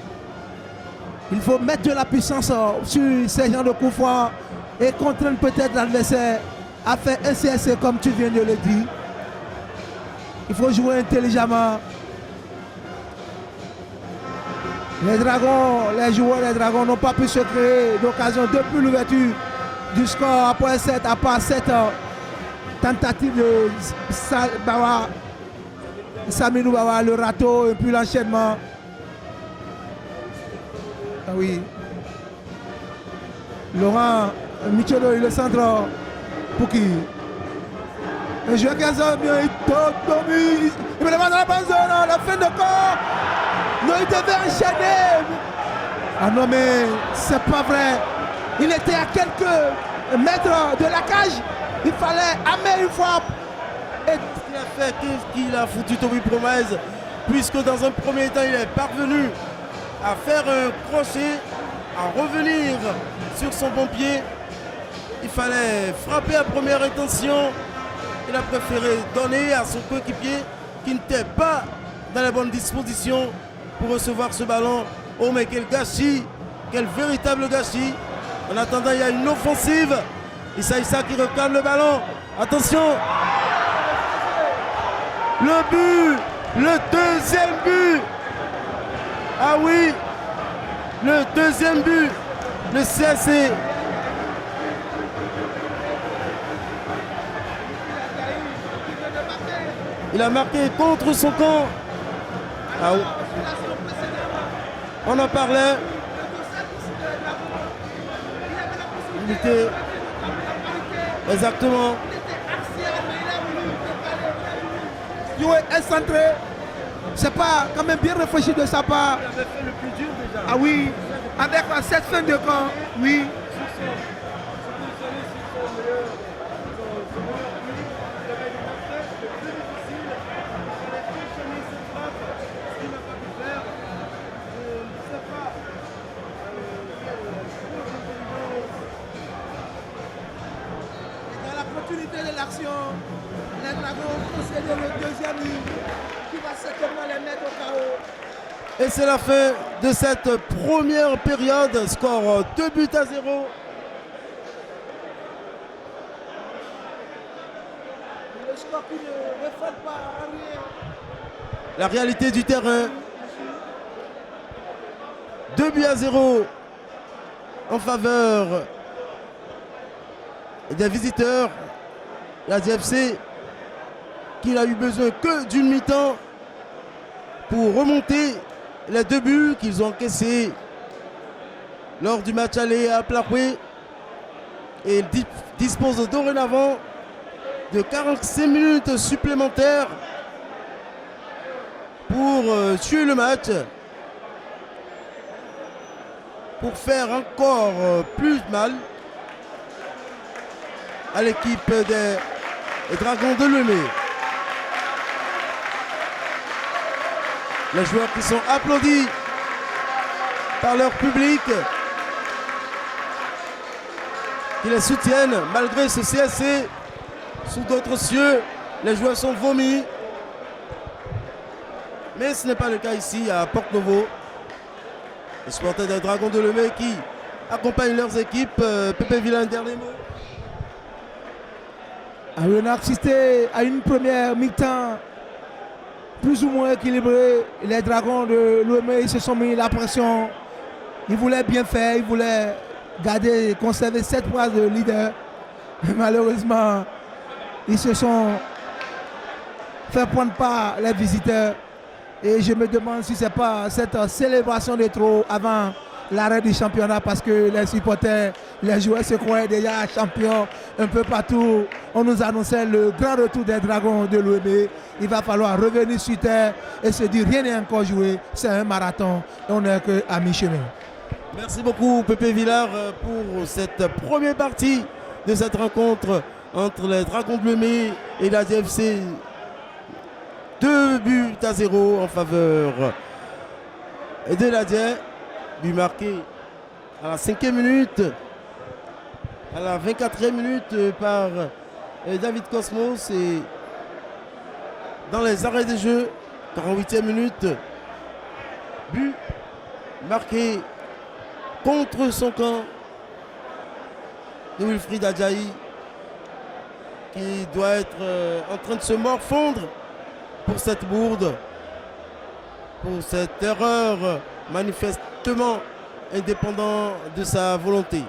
Il faut mettre de la puissance sur ces gens de coups francs et contraindre peut-être l'adversaire à faire un CSC comme tu viens de le dire. Il faut jouer intelligemment. Les joueurs des Dragons n'ont pas pu se créer d'occasion depuis l'ouverture du score après 7, à part cette tentative de Saminou Bawa, le râteau et puis l'enchaînement. Ah oui. Laurent Michelo, le centre pour qui? Un joueur qui a bien, il me demande dans la bonne zone, la fin de corps. Non, il devait enchaîner. Ah non, mais c'est pas vrai. Il était à quelques mètres de la cage. Il fallait amener une frappe. Et il a fait qu'il a foutu Toby Promise, puisque dans un premier temps, il est parvenu à faire un crochet, à revenir sur son bon pied. Il fallait frapper à première intention. Il a préféré donner à son coéquipier qui n'était pas dans les bonnes dispositions pour recevoir ce ballon. Oh mais quel gâchis, quel véritable gâchis. En attendant, il y a une offensive. Issa Issa qui réclame le ballon. Attention. Le but, le deuxième but. Ah oui, le deuxième but, le CSC. Il a marqué contre son camp. Ah oui. On en parlait. Il était exactement. Jouer excentré. C'est pas quand même bien réfléchi de sa part. Il avait fait le plus dur déjà. Ah oui, avec cette fin de camp, oui. action. Les Dragons possèdent le deuxième but qui va certainement les mettre au chaos. Et c'est la fin de cette première période. Score 2-0. Le score qui ne reflète pas rien. La réalité du terrain. 2-0 en faveur des visiteurs. La DFC qui n'a eu besoin que d'une mi-temps pour remonter les 2 buts qu'ils ont encaissés lors du match aller à Plakoué. Et ils disposent dorénavant de 45 minutes supplémentaires pour tuer le match, pour faire encore plus mal à l'équipe des Dragons de Lemay. Les joueurs qui sont applaudis par leur public, qui les soutiennent malgré ce CSC. Sous d'autres cieux, les joueurs sont vomis. Mais ce n'est pas le cas ici à Porte-Novo. Les supporters des Dragons de Lemay qui accompagnent leurs équipes. Pépé Villain, dernier mot. On a assisté à une première mi-temps plus ou moins équilibrée. Les Dragons de Lemay se sont mis la pression. Ils voulaient bien faire, ils voulaient garder, conserver 7 points de leader. Mais malheureusement, ils se sont fait prendre par les visiteurs. Et je me demande si ce n'est pas cette célébration de trop avant l'arrêt du championnat, parce que les supporters, les joueurs se croyaient déjà champions un peu partout. On nous annonçait le grand retour des Dragons de l'OEB. Il va falloir revenir sur terre et se dire rien n'est encore joué. C'est un marathon et on n'est qu'à mi-chemin. Merci beaucoup Pépé Villard pour cette première partie de cette rencontre entre les Dragons de Lemay et la DFC. 2-0 en faveur de l'Adien. But marqué à la 5e minute, à la 24e minute par David Cosmos, et dans les arrêts de jeu, 48e minute, but marqué contre son camp de Wilfried Adjaï, qui doit être en train de se morfondre pour cette bourde, pour cette erreur manifestement indépendant de sa volonté.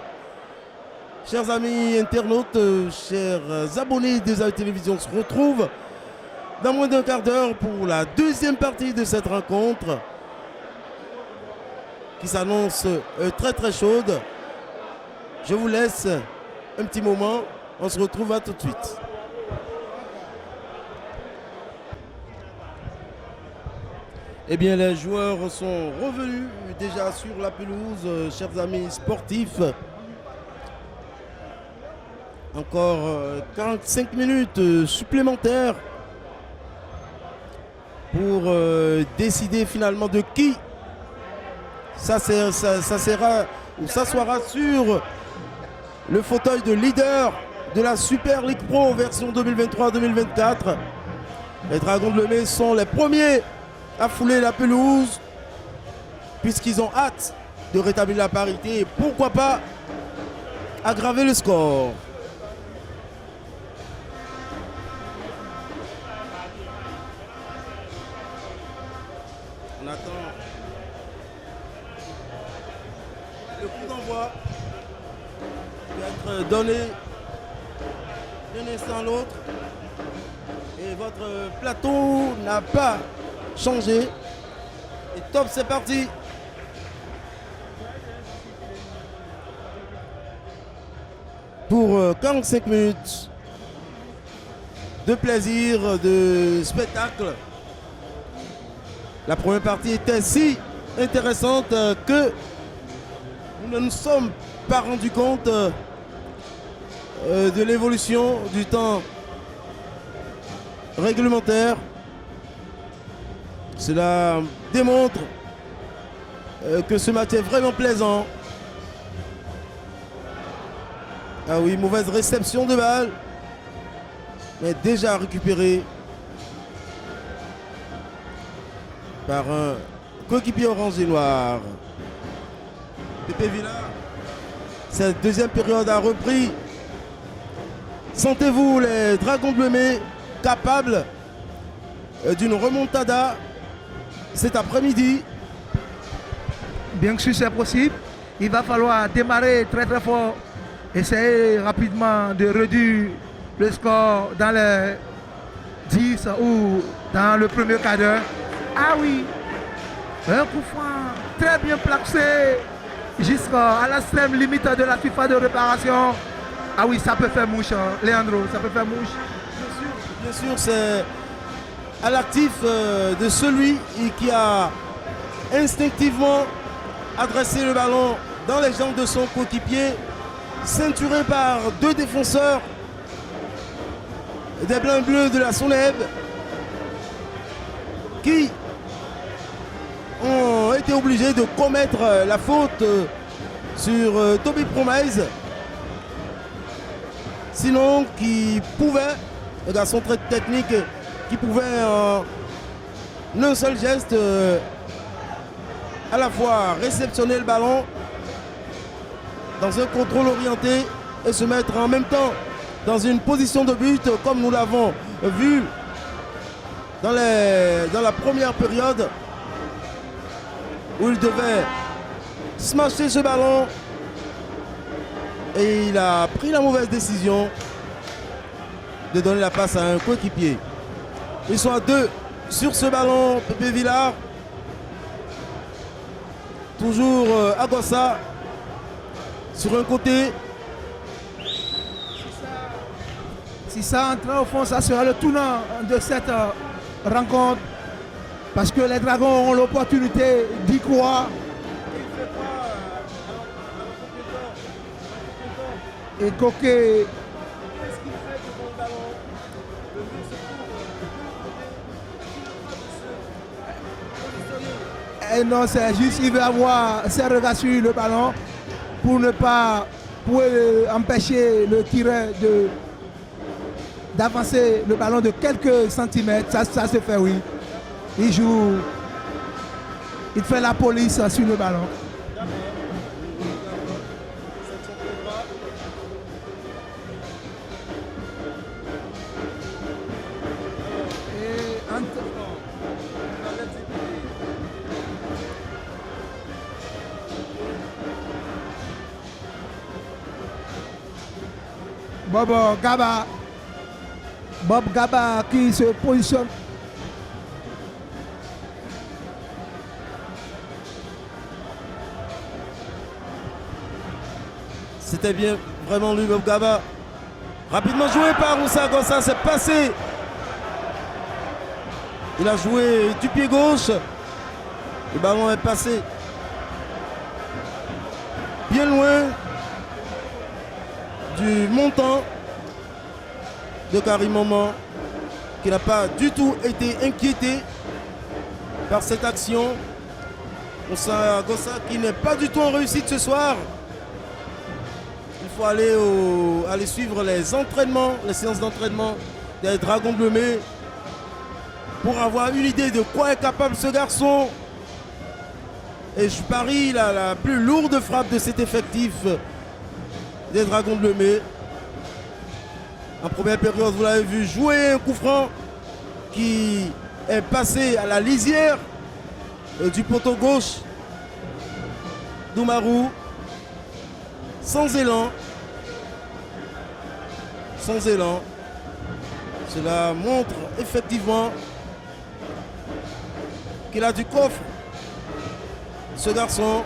Chers amis internautes, chers abonnés des AE Télévision, on se retrouve dans moins d'un quart d'heure pour la deuxième partie de cette rencontre qui s'annonce très très chaude. Je vous laisse un petit moment, on se retrouve à tout de suite. Eh bien, les joueurs sont revenus déjà sur la pelouse, chers amis sportifs. Encore 45 minutes supplémentaires pour décider finalement de qui s'assoira sur le fauteuil de leader de la Super League Pro version 2023-2024. Les Dragons de Lemay sont les premiers à fouler la pelouse, puisqu'ils ont hâte de rétablir la parité et pourquoi pas aggraver le score. On attend le coup d'envoi qui va être donné d'un instant à l'autre, et votre plateau n'a pas changé. Et top, c'est parti. Pour 45 minutes de plaisir, de spectacle. La première partie était si intéressante que nous ne nous sommes pas rendus compte de l'évolution du temps réglementaire. Cela démontre que ce match est vraiment plaisant. Ah oui, mauvaise réception de balle. mais déjà récupéré par un coéquipier orange et noir. Pépé Villard, cette deuxième période a repris. Sentez-vous les Dragons Bleuets capables d'une remontada cet après-midi? Bien sûr, c'est possible. Il va falloir démarrer très très fort, essayer rapidement de réduire le score dans les 10 ou dans le premier quart d'heure. Ah oui, un coup franc très bien placé jusqu'à l'extrême limite de la FIFA de réparation. Ah oui, ça peut faire mouche, Leandro, ça peut faire mouche. Bien sûr, c'est à l'actif de celui qui a instinctivement adressé le ballon dans les jambes de son coéquipier, ceinturé par deux défenseurs des Blancs Bleus de la Soneb qui ont été obligés de commettre la faute sur Toby Promise. Sinon, qui pouvait, un garçon très technique, qui pouvait en un seul geste à la fois réceptionner le ballon dans un contrôle orienté et se mettre en même temps dans une position de but comme nous l'avons vu dans la première période où il devait smasher ce ballon et il a pris la mauvaise décision de donner la passe à un coéquipier. Ils sont à deux sur ce ballon. Pépé Villard, toujours Agossa sur un côté. Si ça entre au fond, ça sera le tournant de cette rencontre. Parce que les Dragons ont l'opportunité d'y croire. Et Coquet. Et non, c'est juste qu'il veut avoir ses regards sur le ballon pour ne pas empêcher le tireur d'avancer le ballon de quelques centimètres. Ça se fait, oui. Il joue, il fait la police sur le ballon. Bob Gaba qui se positionne. C'était bien, vraiment lui, Bob Gaba. Rapidement joué par Moussa Gossa, c'est passé. Il a joué du pied gauche. Le ballon est passé bien loin du montant de Karim Maman, qui n'a pas du tout été inquiété par cette action. Moussa Gossa qui n'est pas du tout en réussite ce soir. Il faut aller suivre les entraînements, les séances d'entraînement des Dragons Bleuets pour avoir une idée de quoi est capable ce garçon. Et je parie la plus lourde frappe de cet effectif des Dragons Bleuets. En première période, vous l'avez vu jouer un coup franc qui est passé à la lisière du poteau gauche d'Oumarou. Sans élan. Sans élan. Cela montre effectivement qu'il a du coffre, ce garçon.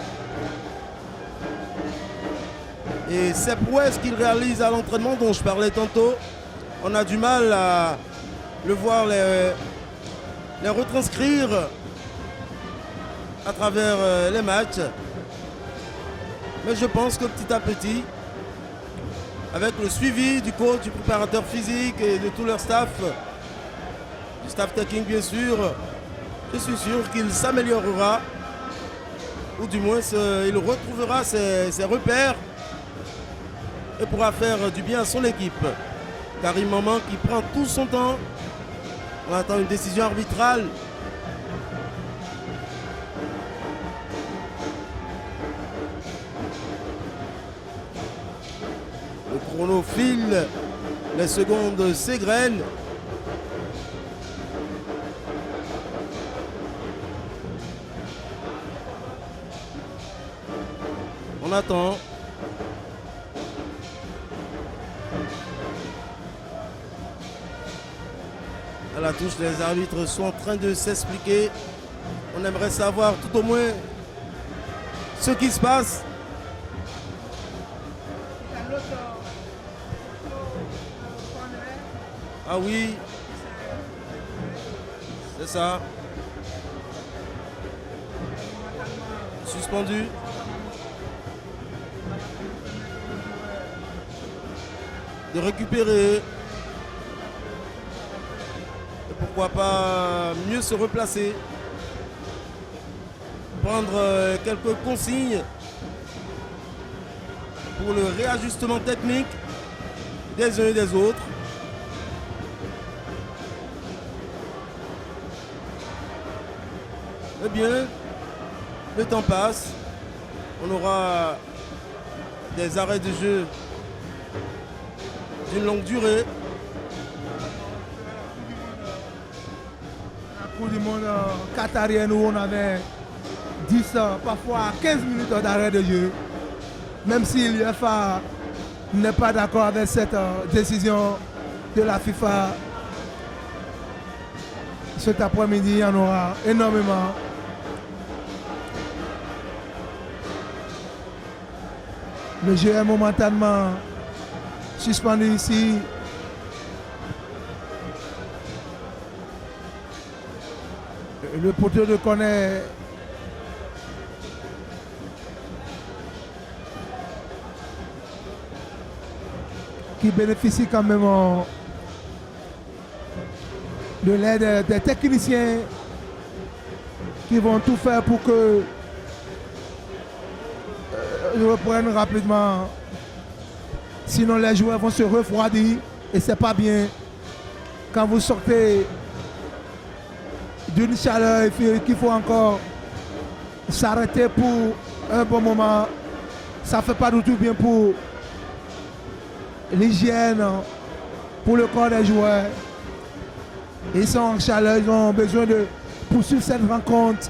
Et ces prouesses qu'il réalise à l'entraînement dont je parlais tantôt, on a du mal à le voir les retranscrire à travers les matchs. Mais je pense que petit à petit, avec le suivi du coach, du préparateur physique et de tout leur staff, du staff technique bien sûr, je suis sûr qu'il s'améliorera, ou du moins il retrouvera ses repères et pourra faire du bien à son équipe. Karim Maman qui prend tout son temps. On attend une décision arbitrale. Le chrono file, les secondes s'égrènent. On attend. À la touche, les arbitres sont en train de s'expliquer. On aimerait savoir tout au moins ce qui se passe. Ah oui, c'est ça. Suspendu. De récupérer. Et pourquoi pas mieux se replacer. Prendre quelques consignes pour le réajustement technique des uns et des autres. Eh bien, le temps passe. On aura des arrêts de jeu d'une longue durée. La Coupe du Monde qatarienne où on avait 10, parfois 15 minutes d'arrêt de jeu. Même si l'UEFA n'est pas d'accord avec cette décision de la FIFA, cet après-midi, il y en aura énormément. Le jeu est momentanément suspendu ici. Le poteau de Koné qui bénéficie quand même de l'aide des techniciens qui vont tout faire pour que je reprenne rapidement. Sinon les joueurs vont se refroidir et c'est pas bien. Quand vous sortez d'une chaleur qu'il faut encore s'arrêter pour un bon moment, ça ne fait pas du tout bien pour l'hygiène, pour le corps des joueurs. Ils sont en chaleur, ils ont besoin de poursuivre cette rencontre.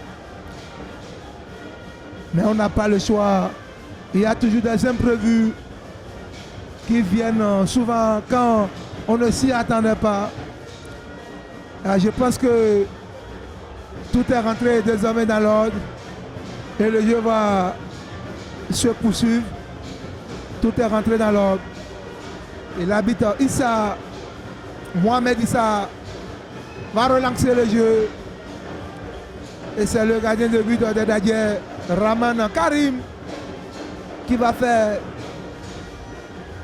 Mais on n'a pas le choix. Il y a toujours des imprévus qui viennent souvent quand on ne s'y attendait pas. Je pense que tout est rentré désormais dans l'ordre et le jeu va se poursuivre. Tout est rentré dans l'ordre. Et l'arbitre Mohamed Issa va relancer le jeu. Et c'est le gardien de but de Dadier, Rahman Karim, qui va faire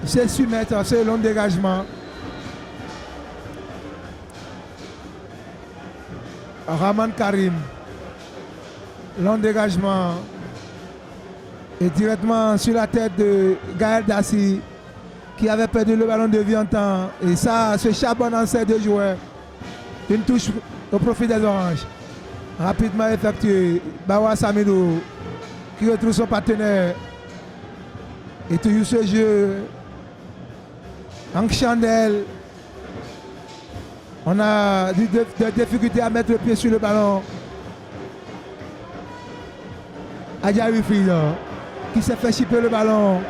se soumettre ce long dégagement. Rahman Karim, long dégagement et directement sur la tête de Gaël Dassi qui avait perdu le ballon de vie en temps. Et ça se charbonne en ces deux joueurs. Une touche au profit des Oranges. Rapidement effectué. Bawa Samidou qui retrouve son partenaire. Et toujours ce jeu en chandelle. On a des difficultés à mettre le pied sur le ballon. Adja Wifi qui s'est fait chipper le ballon.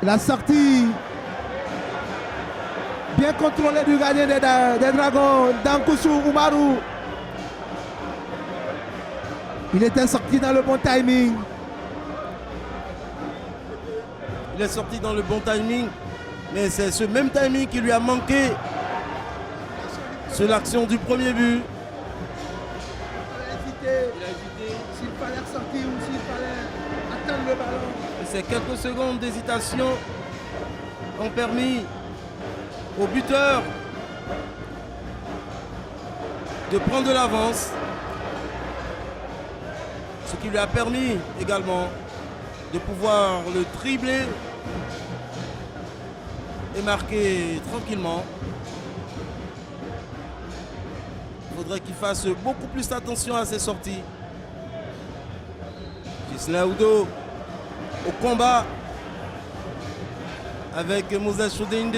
La sortie bien contrôlée du gardien des Dragons, Dankoussou Oumarou. Il était sorti dans le bon timing. Il est sorti dans le bon timing, mais c'est ce même timing qui lui a manqué sur l'action du premier but. Il a hésité s'il fallait sortir ou s'il fallait attendre le ballon. Et ces quelques secondes d'hésitation ont permis au buteur de prendre de l'avance, ce qui lui a permis également de pouvoir le tripler et marquer tranquillement. Il faudrait qu'il fasse beaucoup plus attention à ses sorties. Gislain Oudo au combat avec Moses Chodende.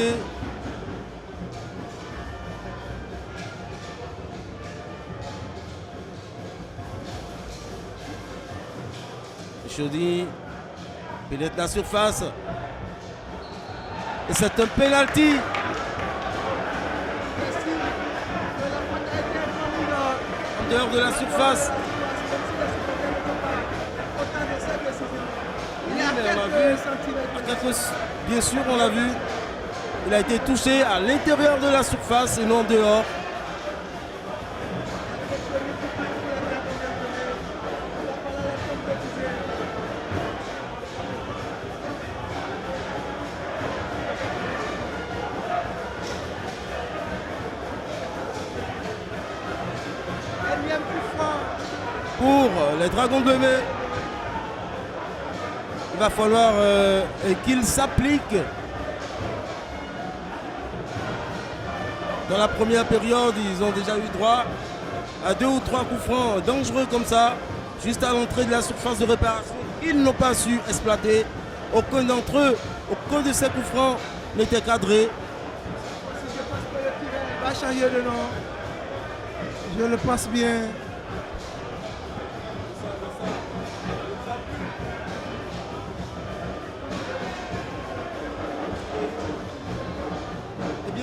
Chaudy pénètre la surface. Et c'est un penalty. En dehors de la surface. Bien sûr, on l'a vu. Il a été touché à l'intérieur de la surface et non dehors. Pour les Dragons de Lemay, il va falloir qu'ils s'appliquent. Dans la première période, ils ont déjà eu droit à 2 ou 3 coups francs dangereux comme ça, juste à l'entrée de la surface de réparation. Ils n'ont pas su exploiter. Aucun d'entre eux, aucun de ces coups francs n'était cadré. Il va changer de nom. Je le pense bien.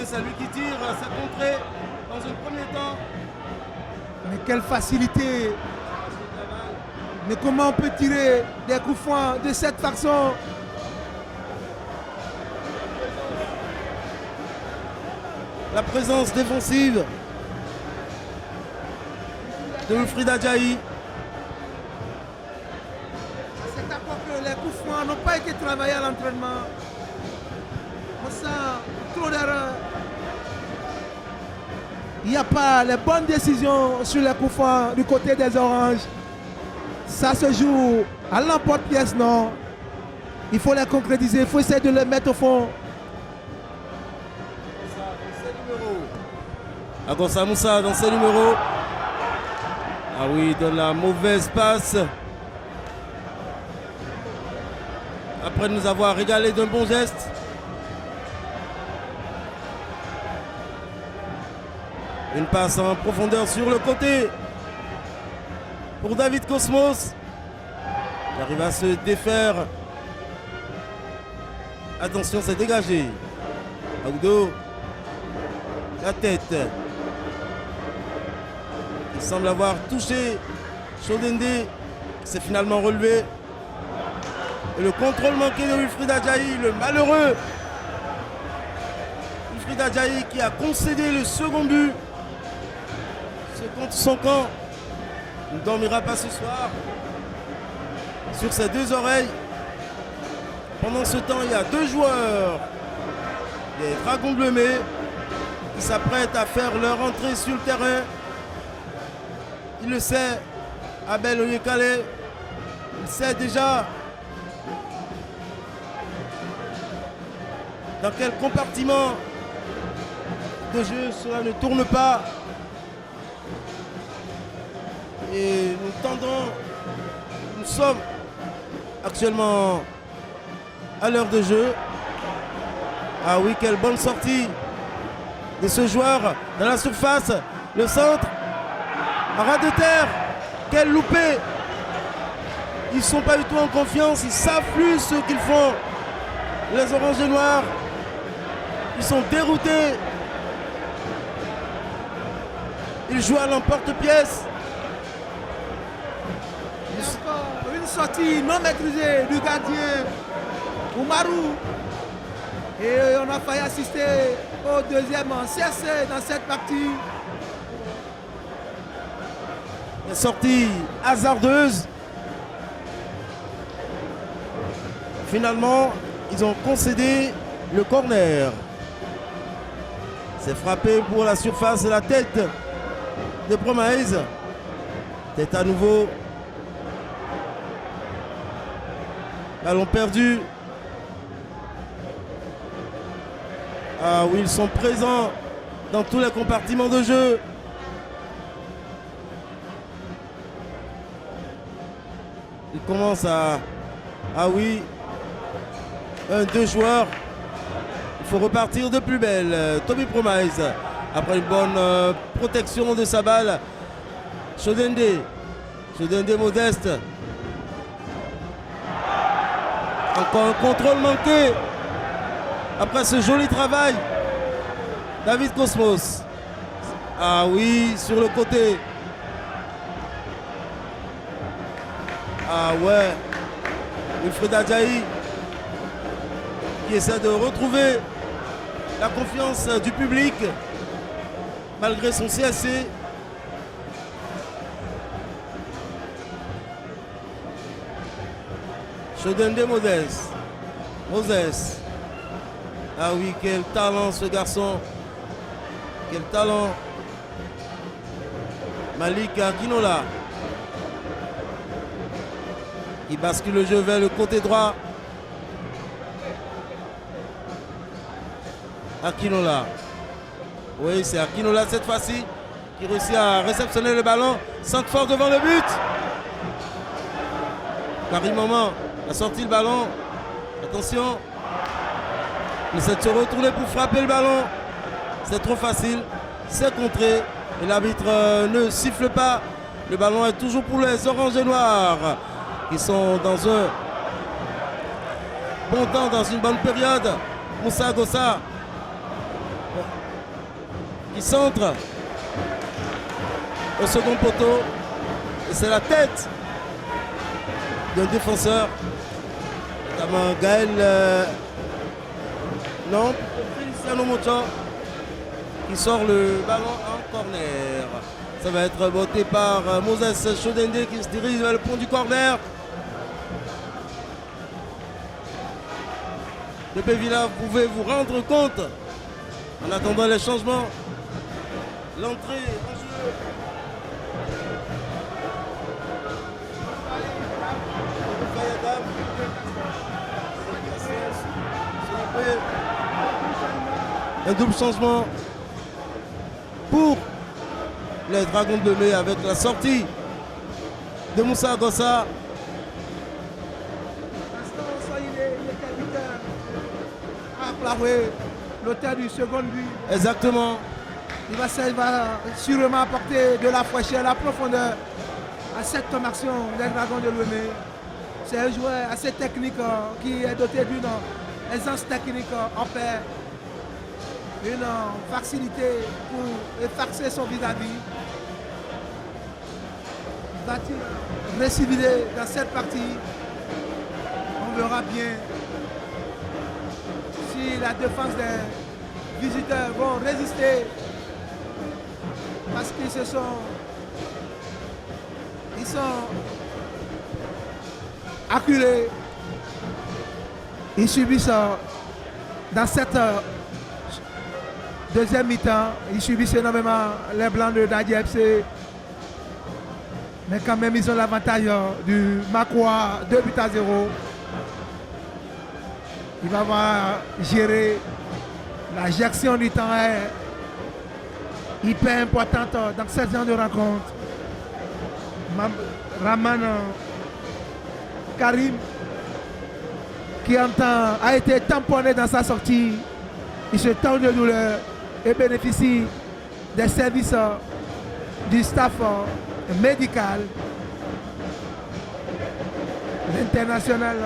C'est lui qui tire sa contrée dans un premier temps. Mais quelle facilité! Mais comment on peut tirer des coups francs de cette façon? La présence défensive de Wilfried Adjahi. C'est à quoi que les coups francs n'ont pas été travaillés à l'entraînement. On sent trop d'erreurs. Il n'y a pas les bonnes décisions sur les coups francs du côté des Oranges. Ça se joue à l'emporte-pièce, non. Il faut les concrétiser, il faut essayer de les mettre au fond. Agossa Moussa dans ses numéros. Ah oui, il donne la mauvaise passe. Après nous avoir régalé d'un bon geste. Une passe en profondeur sur le côté pour David Cosmos. Il arrive à se défaire. Attention, c'est dégagé. Aoudo. La tête. Il semble avoir touché Chodende. Qui s'est finalement relevé. Et le contrôle manqué de Wilfried Adjahi, le malheureux. Wilfried Adjahi qui a concédé le second but. Contre son camp, il ne dormira pas ce soir sur ses 2 oreilles. Pendant ce temps, il y a 2 joueurs des Dragons de Lemay qui s'apprêtent à faire leur entrée sur le terrain. Il le sait, Abel Oyekale, il sait déjà dans quel compartiment de jeu cela ne tourne pas. Et nous sommes actuellement à l'heure de jeu. Ah oui, quelle bonne sortie de ce joueur dans la surface. Le centre, un ras de terre, quel loupé. Ils ne sont pas du tout en confiance, ils savent plus ce qu'ils font. Les oranges et noirs, ils sont déroutés. Ils jouent à l'emporte-pièce. Une sortie non maîtrisée du gardien Oumarou. Et on a failli assister au deuxième CSC dans cette partie. Une sortie hasardeuse. Finalement, ils ont concédé le corner. C'est frappé pour la surface de la tête de Promaise. Tête à nouveau. Ballon perdu. Ah oui, ils sont présents dans tous les compartiments de jeu. Ils commencent à... Ah oui, deux joueurs. Il faut repartir de plus belle. Tommy Promise, après une bonne protection de sa balle. Chodende modeste. Encore un contrôle manqué. Après ce joli travail, David Cosmos. Ah oui, sur le côté. Ah ouais. Wilfred Adjaï qui essaie de retrouver la confiance du public malgré son CSC. Chodende Moses. Ah oui, quel talent ce garçon. Quel talent. Malik Akinola. Il bascule le jeu vers le côté droit. Akinola. Oui, c'est Akinola cette fois-ci qui réussit à réceptionner le ballon. Centre fort devant le but. Karim Maman a sorti le ballon. Attention. Il essaie de se retourner pour frapper le ballon. C'est trop facile. C'est contré. Et l'arbitre ne siffle pas. Le ballon est toujours pour les oranges et noirs qui sont dans un bon temps, dans une bonne période. Moussa Gossa qui centre au second poteau. Et c'est la tête d'un défenseur, notamment Gaël non, Feliciano Mocha qui sort le ballon en corner. Ça va être botté par Moses Chodende qui se dirige vers le pont du corner. Depuis Villa, vous pouvez vous rendre compte, en attendant les changements, l'entrée en jeu. Un double changement pour les Dragons de Mai avec la sortie de Moussa Gossa. L'auteur du second but. Exactement. Il va sûrement apporter de la fraîcheur, la profondeur à cette action des Dragons de Lomé. C'est un joueur assez technique qui est doté d'une aisance technique en paix, une facilité pour effacer son vis-à-vis. Va-t-il récidiver dans cette partie? On verra bien si la défense des visiteurs vont résister parce qu'ils sont acculés. Ils subissent dans cette deuxième mi-temps, ils subissent énormément les Blancs de Dadi FC. Mais quand même, ils ont l'avantage du Makwa 2 buts à 0. Il va avoir géré la gestion du temps est hyper importante dans cette genre de rencontre. Raman Karim qui a été tamponné dans sa sortie. Il se tend de douleur et bénéficie des services du staff médical. L'international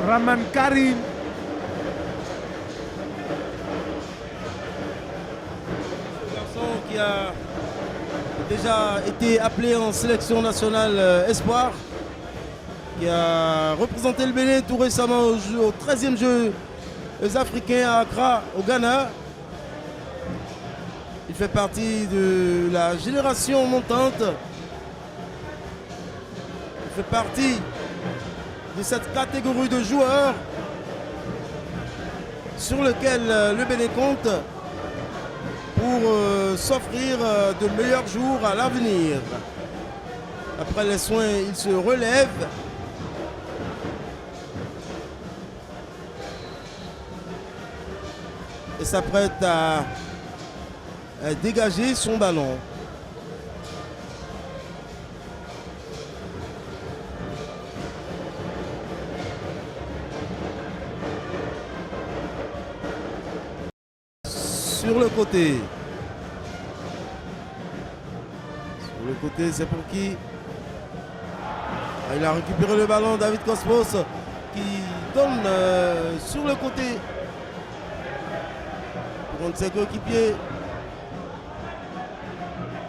Raman Karim qui a déjà été appelé en sélection nationale Espoir, qui a représenté le Bénin tout récemment au 13e Jeux africains à Accra, au Ghana. Il fait partie de la génération montante. Il fait partie de cette catégorie de joueurs sur lequel le Bénin compte pour s'offrir de meilleurs jours à l'avenir. Après les soins, il se relève. Et et s'apprête à dégager son ballon. Sur le côté. Sur le côté, c'est pour qui? Il a récupéré le ballon, David Cosmos, qui donne sur le côté pour un de ses coéquipiers.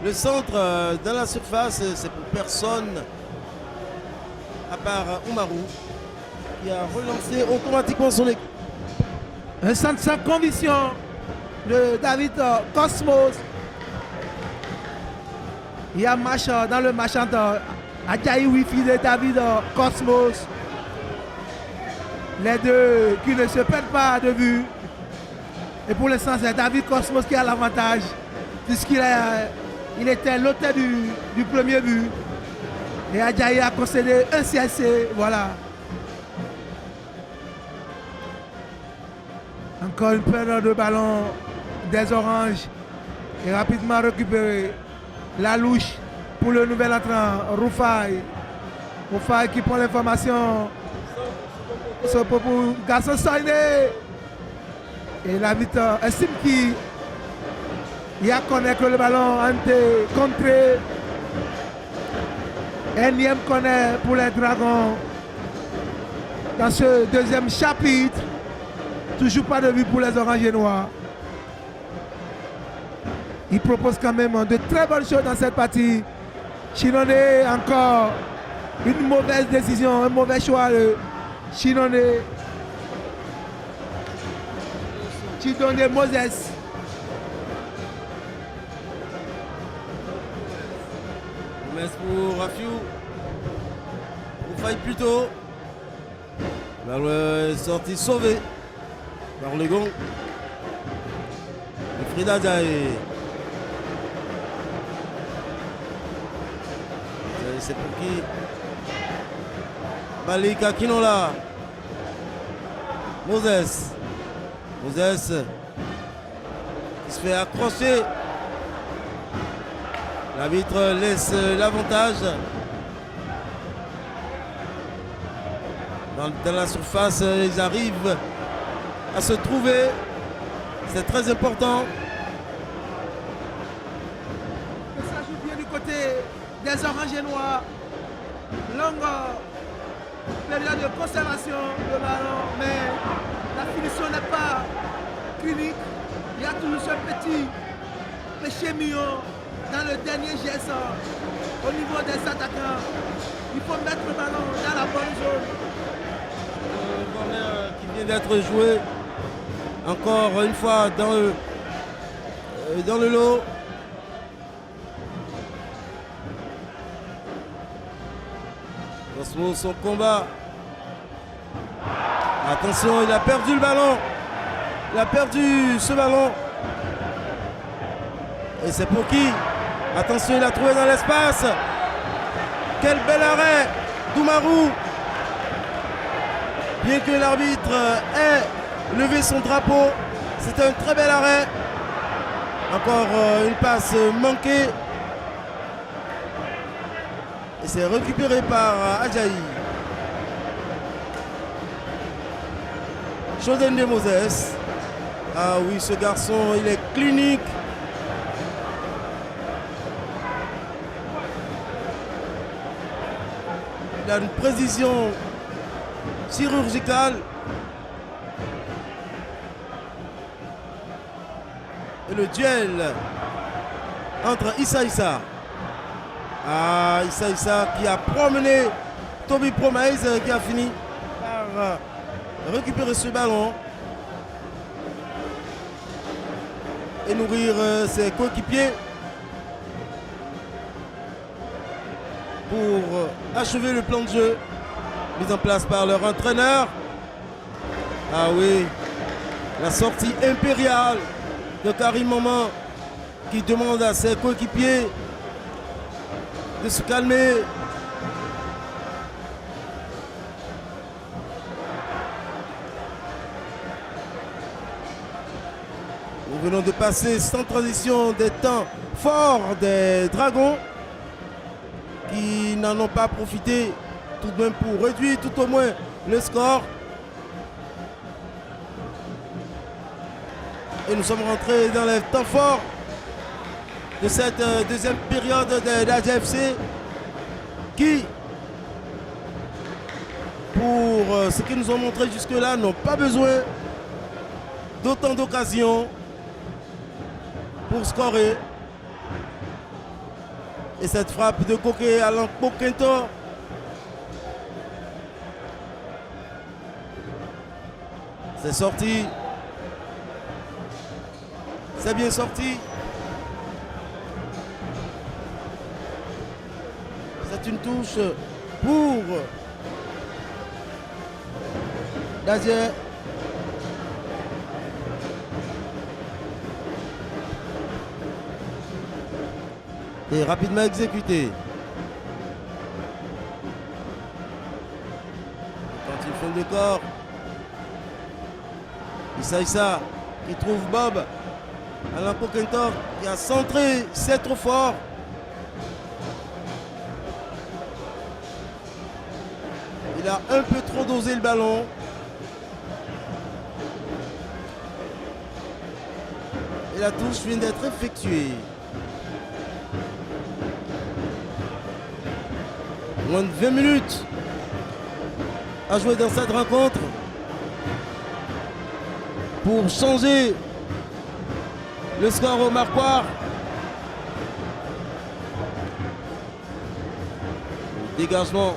Le centre dans la surface, c'est pour personne à part Oumarou qui a relancé automatiquement son équipe. Un centre sans conviction de David Cosmos. Il y a match dans le match entre Adjaye Wifi de David Cosmos. Les deux qui ne se perdent pas de vue. Et pour l'instant, c'est David Cosmos qui a l'avantage, puisqu'il était l'auteur du premier but. Et Adjaye a concédé un CSC. Voilà. Encore une perte de ballon des Oranges. Et rapidement récupéré. La louche pour le nouvel entrant, Roufaï. Roufaï qui prend l'information. Pour Garçon Soigné. Et l'arbitre estime qu'il y a connaît que le ballon a été contré. Énième connaît pour les Dragons. Dans ce deuxième chapitre. Toujours pas de but pour les Oranges et Noirs. Il propose quand même de très bonnes choses dans cette partie. Chinone, encore une mauvaise décision, un mauvais choix de Chinone. Chidone Moses. Mais pour Rafiou. Roufaï plutôt. La sortie sauvée par le gong. Et Frida Diaye. C'est pour qui? Malika Kinola. Moses. Moses qui se fait accrocher. L'arbitre laisse l'avantage. Dans la surface, ils arrivent à se trouver. C'est très important. Ça joue bien du côté des Oranges et Noirs. Longue période de conservation de ballon, mais la finition n'est pas clinique. Il y a toujours ce petit péché mignon dans le dernier geste au niveau des attaquants. Il faut mettre le ballon dans la bonne zone. Le corner qui vient d'être joué encore une fois dans le lot. Cosmos, son combat. Attention, il a perdu le ballon. Il a perdu ce ballon. Et c'est pour qui? Attention, il a trouvé dans l'espace. Quel bel arrêt d'Oumarou. Bien que l'arbitre ait levé son drapeau, c'était un très bel arrêt. Encore une passe manquée. Et c'est récupéré par Adjaye. Chodende Moses. Ah oui, ce garçon, il est clinique. Il a une précision chirurgicale. Et le duel entre Issa Issa. Ah, Issa qui a promené Toby Promise qui a fini par récupérer ce ballon et nourrir ses coéquipiers pour achever le plan de jeu mis en place par leur entraîneur. Ah oui, la sortie impériale de Karim Maman qui demande à ses coéquipiers de se calmer. venons de passer sans transition des temps forts des Dragons qui n'en ont pas profité tout de même pour réduire tout au moins le score. Et nous sommes rentrés dans les temps forts de cette deuxième période de l'AGFC qui, pour ce qu'ils nous ont montré jusque-là, n'ont pas besoin d'autant d'occasions pour scorer. Et cette frappe de Coquet à l'Anpo-Quinto c'est sorti. C'est bien sorti. C'est une touche pour Dazier. Et rapidement exécuté. Quand il fait le décor, Issa qui trouve Bob. Alain Pokentor qui a centré, c'est trop fort. Il a un peu trop dosé le ballon. Et la touche vient d'être effectuée. Moins de 20 minutes à jouer dans cette rencontre pour changer le score au marquoir. Dégagement.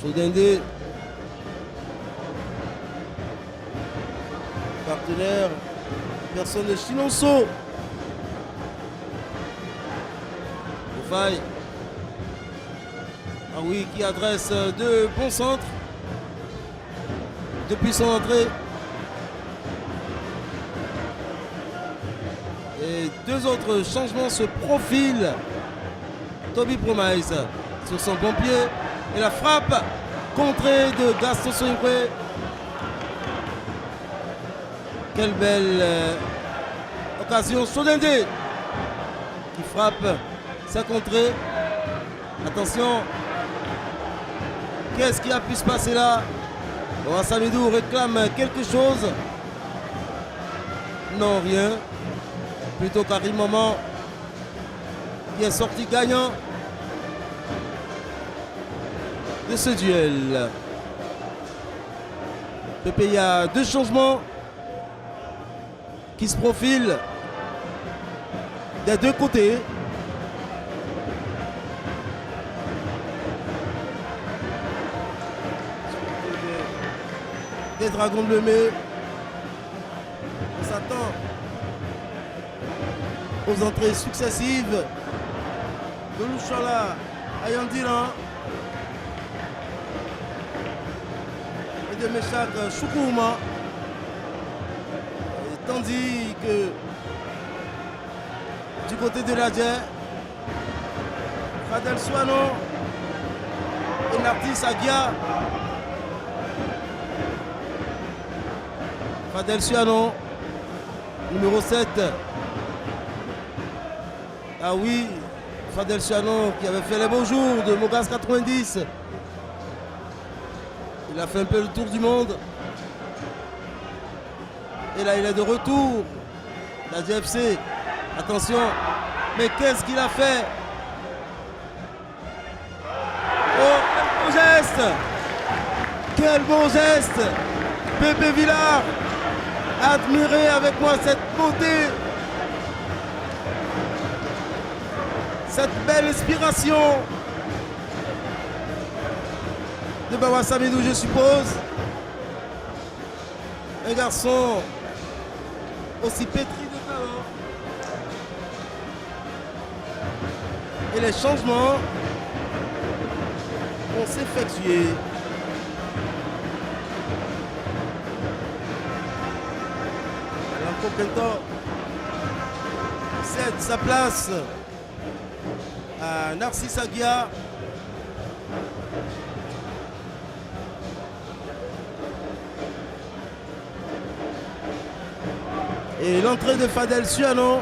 Chaudendé. Partenaire. Personne de Chinonso. Faille. Ah oui, qui adresse deux bons centres depuis son entrée. Et deux autres changements se profilent. Toby Promise sur son bon pied. Et la frappe contrée de Gaston Soyoué. Quelle belle occasion. Sodendé qui frappe. Ça contrée. Attention. Qu'est-ce qui a pu se passer là? Samidou réclame quelque chose. Non, rien. Plutôt Karim Maman qui est sorti gagnant de ce duel. Pépé, il y a deux changements qui se profilent des deux côtés. Des Dragons de Lemay. On s'attend aux entrées successives de Louchala à Yandiran et de Meshak Choukouma. Tandis que du côté de l'Adjer, Fadel Souano et Nartis Agia. Fadel Suano, numéro 7. Ah oui, Fadel Suano qui avait fait les beaux jours de Mogas 90. Il a fait un peu le tour du monde. Et là, il est de retour. La GFC, attention. Mais qu'est-ce qu'il a fait? Oh, quel beau geste! Quel beau geste! Pépé Villard, admirez avec moi cette beauté, cette belle inspiration de Bawa Samidou, je suppose. Un garçon aussi pétri de talent. Et les changements vont s'effectuer. Alain cède sa place à Narcisse Aguia. Et l'entrée de Fadel Suano.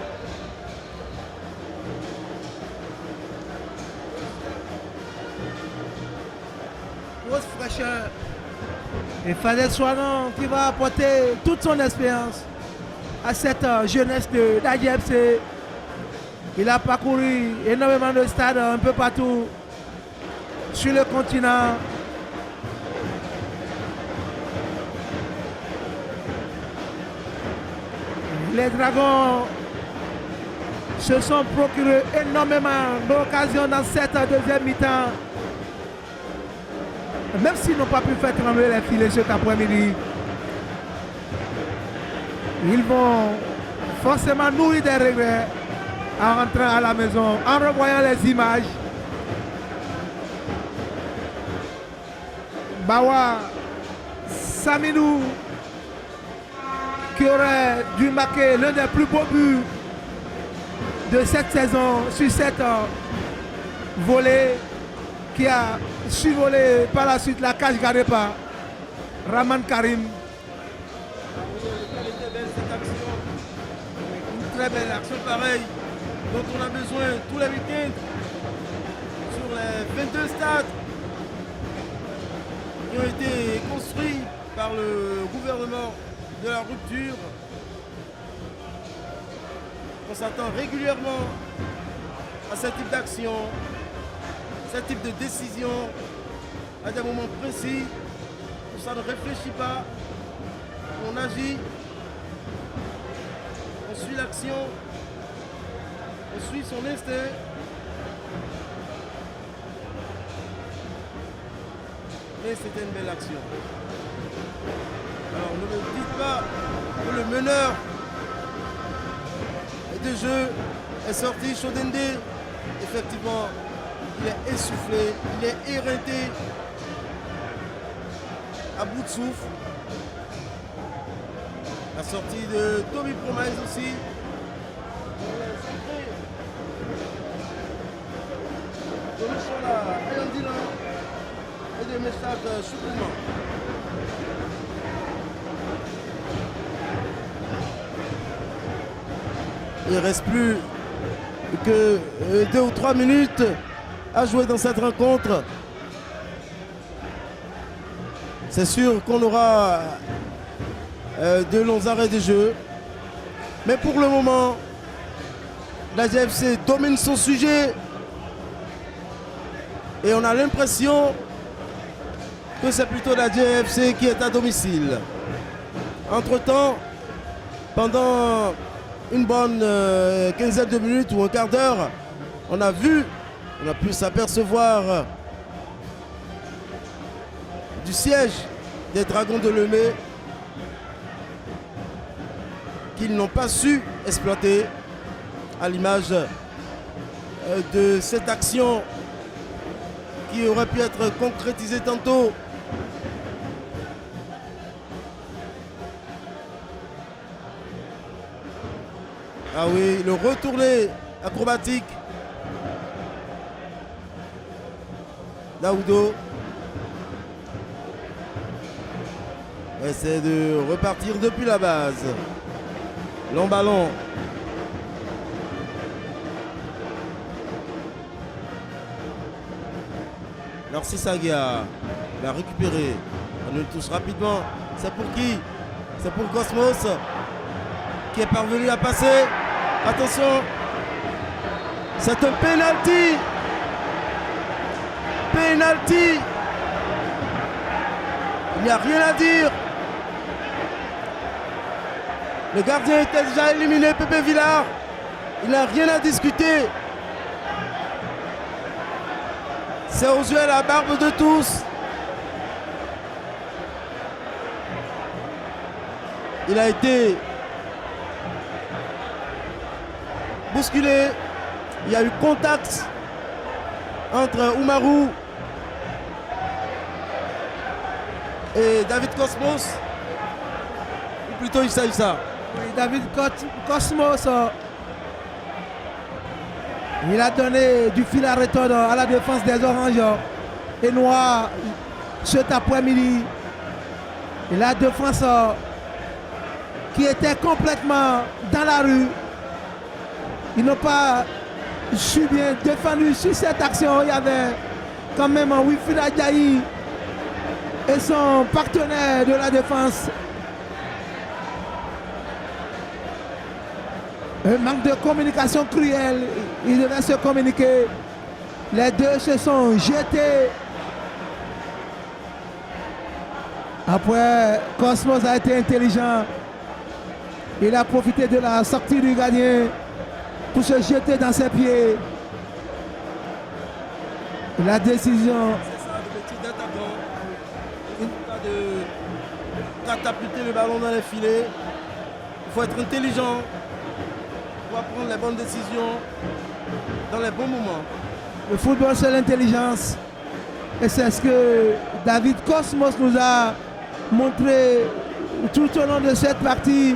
Grosse fraîcheur. Et Fadel Suano qui va apporter toute son expérience à cette jeunesse de l'AJFC. Il a parcouru énormément de stades un peu partout sur le continent. Les Dragons se sont procurés énormément d'occasions dans cette deuxième mi-temps. Même s'ils n'ont pas pu faire trembler les filets cet après-midi, ils vont forcément nourrir des regrets en rentrant à la maison, en revoyant les images. Bawa Saminou, qui aurait dû marquer l'un des plus beaux buts de cette saison sur cette volée, qui a survolé par la suite la cage gardée par Rahman Karim. Une très belle action pareille dont on a besoin tous les week-ends sur les 22 stades qui ont été construits par le gouvernement de la rupture. On s'attend régulièrement à ce type d'action, ce type de décision, à des moments précis où ça ne réfléchit pas, on agit, on suit l'action, on suit son instinct. Et c'était une belle action. Alors ne me dites pas que le meneur de jeu est sorti, Chodende. Effectivement, il est essoufflé, il est éreinté, à bout de souffle. La sortie de Toby Promise aussi. De Michola Ayandila et de Meshak Choukouma. Il ne reste plus que 2 ou 3 minutes à jouer dans cette rencontre. C'est sûr qu'on aura de longs arrêts de jeu. Mais pour le moment, la GFC domine son sujet. Et on a l'impression que c'est plutôt la GFC qui est à domicile. Entre-temps, pendant une bonne quinzaine de minutes ou un quart d'heure, on a pu s'apercevoir du siège des Dragons de Lemay qu'ils n'ont pas su exploiter à l'image de cette action qui aurait pu être concrétisée tantôt. Ah oui, le retourné acrobatique d'Aoudo. On essaie de repartir depuis la base. Long ballon. Narcisse Aguiar l'a récupéré. On le touche rapidement. C'est pour qui? C'est pour Cosmos qui est parvenu à passer. Attention. C'est un penalty. Penalty. Il n'y a rien à dire. Le gardien était déjà éliminé, Pépé Villard. Il n'a rien à discuter. C'est aux yeux à la barbe de tous. Il a été bousculé. Il y a eu contact entre Oumarou et David Cosmos. Ou plutôt Issa Issa. Oui, David Cosmos, il a donné du fil à retordre à la défense des Oranges et Noirs cet après-midi. Et la défense qui étaient complètement dans la rue. Ils n'ont pas su bien défendu sur cette action. Il y avait quand même Wilfried Adjahi et son partenaire de la défense. Un manque de communication cruel. Ils devaient se communiquer. Les deux se sont jetés. Après, Cosmos a été intelligent. Il a profité de la sortie du gardien pour se jeter dans ses pieds. La décision. C'est ça, le métier d'attaquant. Il faut de catapulter le ballon dans les filets. Il faut être intelligent pour prendre les bonnes décisions dans les bons moments. Le football, c'est l'intelligence. Et c'est ce que David Cosmos nous a montré tout au long de cette partie.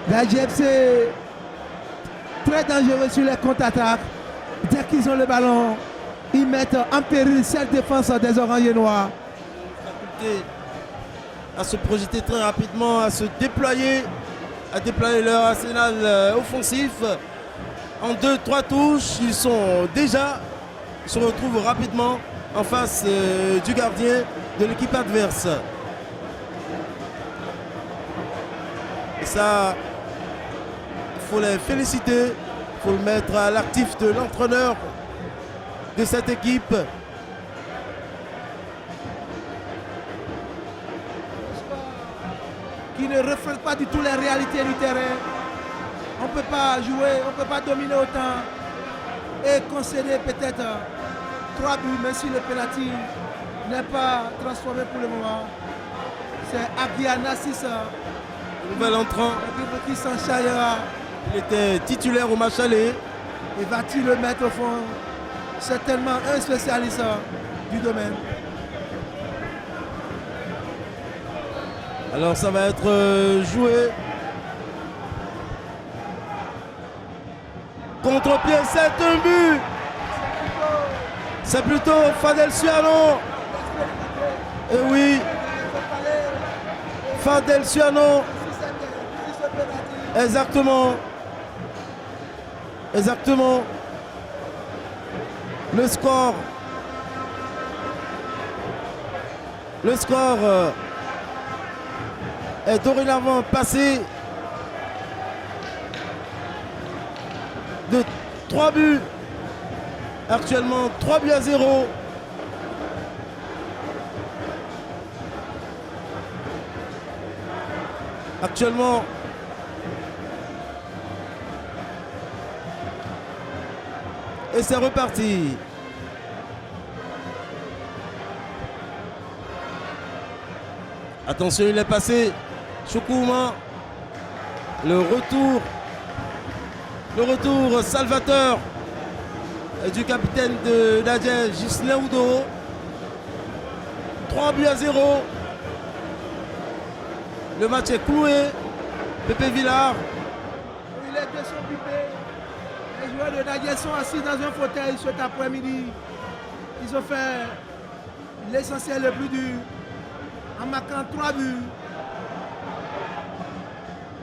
La GFC très dangereux sur les contre-attaques. Dès qu'ils ont le ballon, ils mettent en péril cette défense des Oranges et Noirs. Faculté à se projeter très rapidement, à se déployer, à déployer leur arsenal offensif. En 2-3 touches, ils se retrouvent rapidement en face du gardien de l'équipe adverse. Et ça, il faut les féliciter, il faut le mettre à l'actif de l'entraîneur de cette équipe. Qui ne reflète pas du tout les réalités du terrain. On ne peut pas jouer, on ne peut pas dominer autant et concéder peut-être 3 buts, même si le penalty n'est pas transformé pour le moment. C'est Agia Nassis, Nouvel entrant. qui s'en chargera. Il était titulaire au match aller. Et va-t-il le mettre au fond? C'est tellement un spécialiste du domaine. Alors ça va être joué. Contre-pied, c'est un but. C'est plutôt Fadel Suano. Et oui, Fadel Suano. Exactement. Exactement. Le score. Le score est dorénavant passé de 3 buts. Actuellement 3-0. Actuellement et c'est reparti. Attention, il est passé. Choukouma. Le retour salvateur du capitaine de Nadja, Ghislain Oudo. 3-0. Le match est cloué. Pépé Villard. Les deux sont occupés. Les joueurs de Nadja sont assis dans un fauteuil cet après-midi. Ils ont fait l'essentiel le plus dur en marquant 3 buts.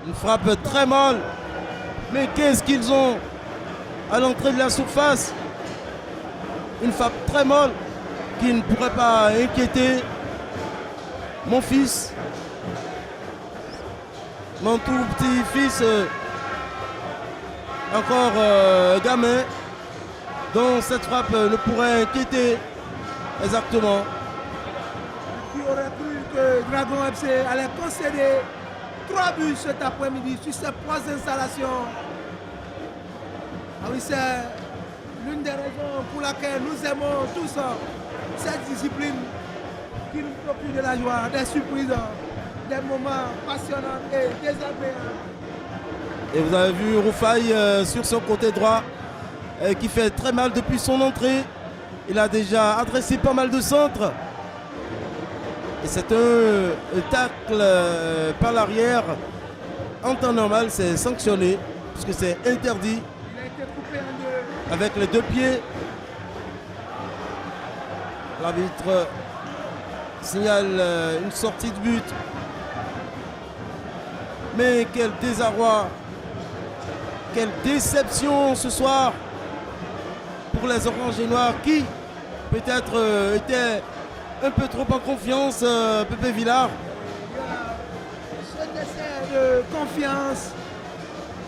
Une frappe très mal. Mais qu'est-ce qu'ils ont à l'entrée de la surface? Une frappe très molle qui ne pourrait pas inquiéter mon fils, mon tout petit fils, encore gamin, dont cette frappe ne pourrait inquiéter exactement. Qui aurait cru que Dragon FC allait concéder 3 buts cet après-midi sur ces 3 installations. Ah oui, c'est l'une des raisons pour laquelle nous aimons tous cette discipline qui nous procure de la joie, des surprises, des moments passionnants et désagréables. Et vous avez vu Roufaï sur son côté droit qui fait très mal depuis son entrée. Il a déjà adressé pas mal de centres. Et c'est un tacle par l'arrière. En temps normal, c'est sanctionné puisque c'est interdit. Il a été coupé en deux. Avec les 2 pieds. L'arbitre signale une sortie de but. Mais quel désarroi, quelle déception ce soir pour les Oranges et Noirs qui peut-être étaient un peu trop en confiance, Pépé Villard. Ce décès de confiance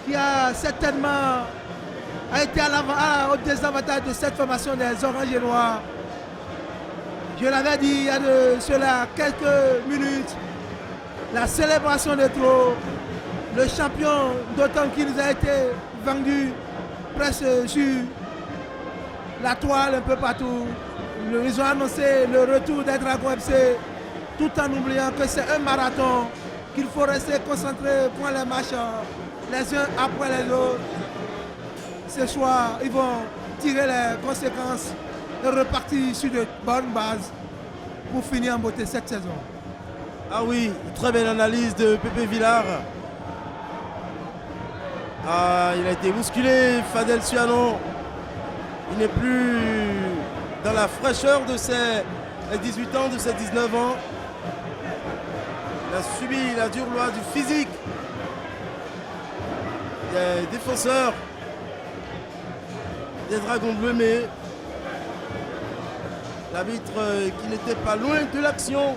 qui a certainement été au désavantage de cette formation des Oranges et Noirs. Je l'avais dit il y a de cela quelques minutes, la célébration de trop, le champion d'autant qu'il nous a été vendu presque sur la toile un peu partout. Ils ont annoncé le retour des Dragons FC tout en oubliant que c'est un marathon, qu'il faut rester concentré pour les matchs les uns après les autres. Ce soir, ils vont tirer les conséquences et repartir sur de bonnes bases pour finir en beauté cette saison. Ah oui, très belle analyse de Pépé Villard. Ah, il a été bousculé, Fadel Suano. Il n'est plus dans la fraîcheur de ses 18 ans, de ses 19 ans. Il a subi la dure loi du physique. Des défenseurs des Dragons Bleus, mais l'arbitre qui n'était pas loin de l'action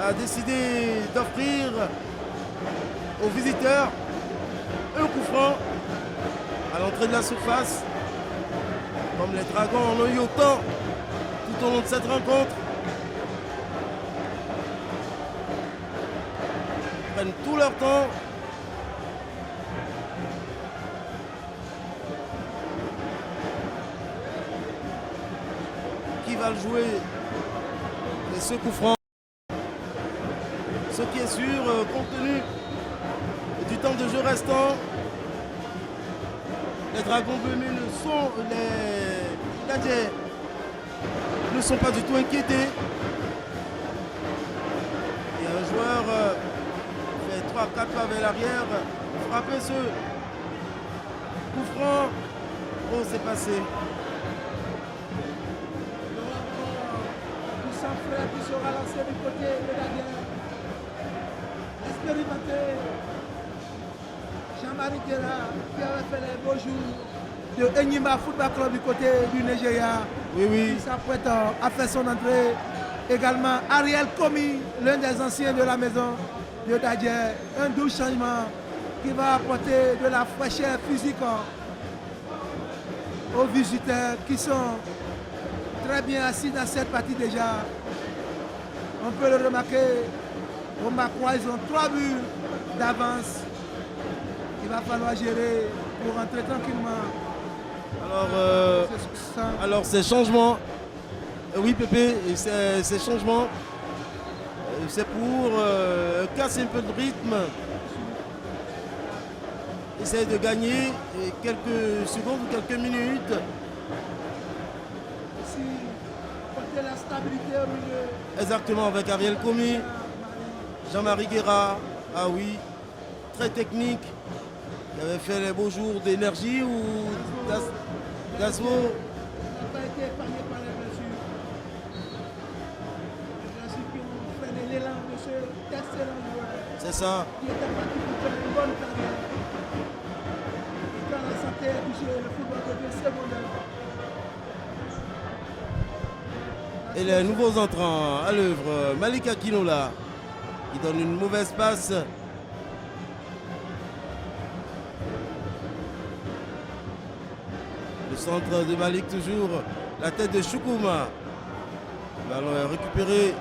a décidé d'offrir aux visiteurs un coup franc à l'entrée de la surface. Comme les Dragons en ont eu autant tout au long de cette rencontre. Ils prennent tout leur temps. Qui va le jouer? Et ce coup franc. Ce qui est sûr, compte tenu du temps de jeu restant, les Dragons Bleus ne sont pas du tout inquiétés. Et un joueur fait 3-4 pas vers l'arrière, frapper ce coup franc. Oh, c'est passé. Du sang-frais qui sera lancé du côté de la guerre. Expérimenté. Jean-Marie Guerra qui avait fait les beaux jours de Enyimba Football Club du côté du Nigeria. Oui, oui. Qui s'apprête à faire son entrée. Également Ariel Komi, l'un des anciens de la maison de Dadjer. Un doux changement qui va apporter de la fraîcheur physique aux visiteurs qui sont très bien assis dans cette partie déjà. On peut le remarquer. Au Macrois, ils ont 3 buts d'avance. Il va falloir gérer pour rentrer tranquillement. Alors ces changements, oui Pépé, ces changements, c'est pour casser un peu de rythme, essayer de gagner quelques secondes ou quelques minutes. Aussi, porter la stabilité au milieu. Exactement, avec Ariel Komi, Jean-Marie Guerra, ah oui, très technique. Il avait fait les beaux jours d'énergie ou d'Asmo. Il n'a pas été épargné par les blessures. Les blessures qui ont freiné l'élan de ce excellent joueur. C'est ça. Qui était parti pour faire une bonne carrière. Et quand la santé est touchée, le football devient secondaire. Et les nouveaux entrants à l'œuvre, Malik Akinola, qui donne une mauvaise passe. Le centre de Malik toujours, la tête de Choukouma. Le ballon est récupéré.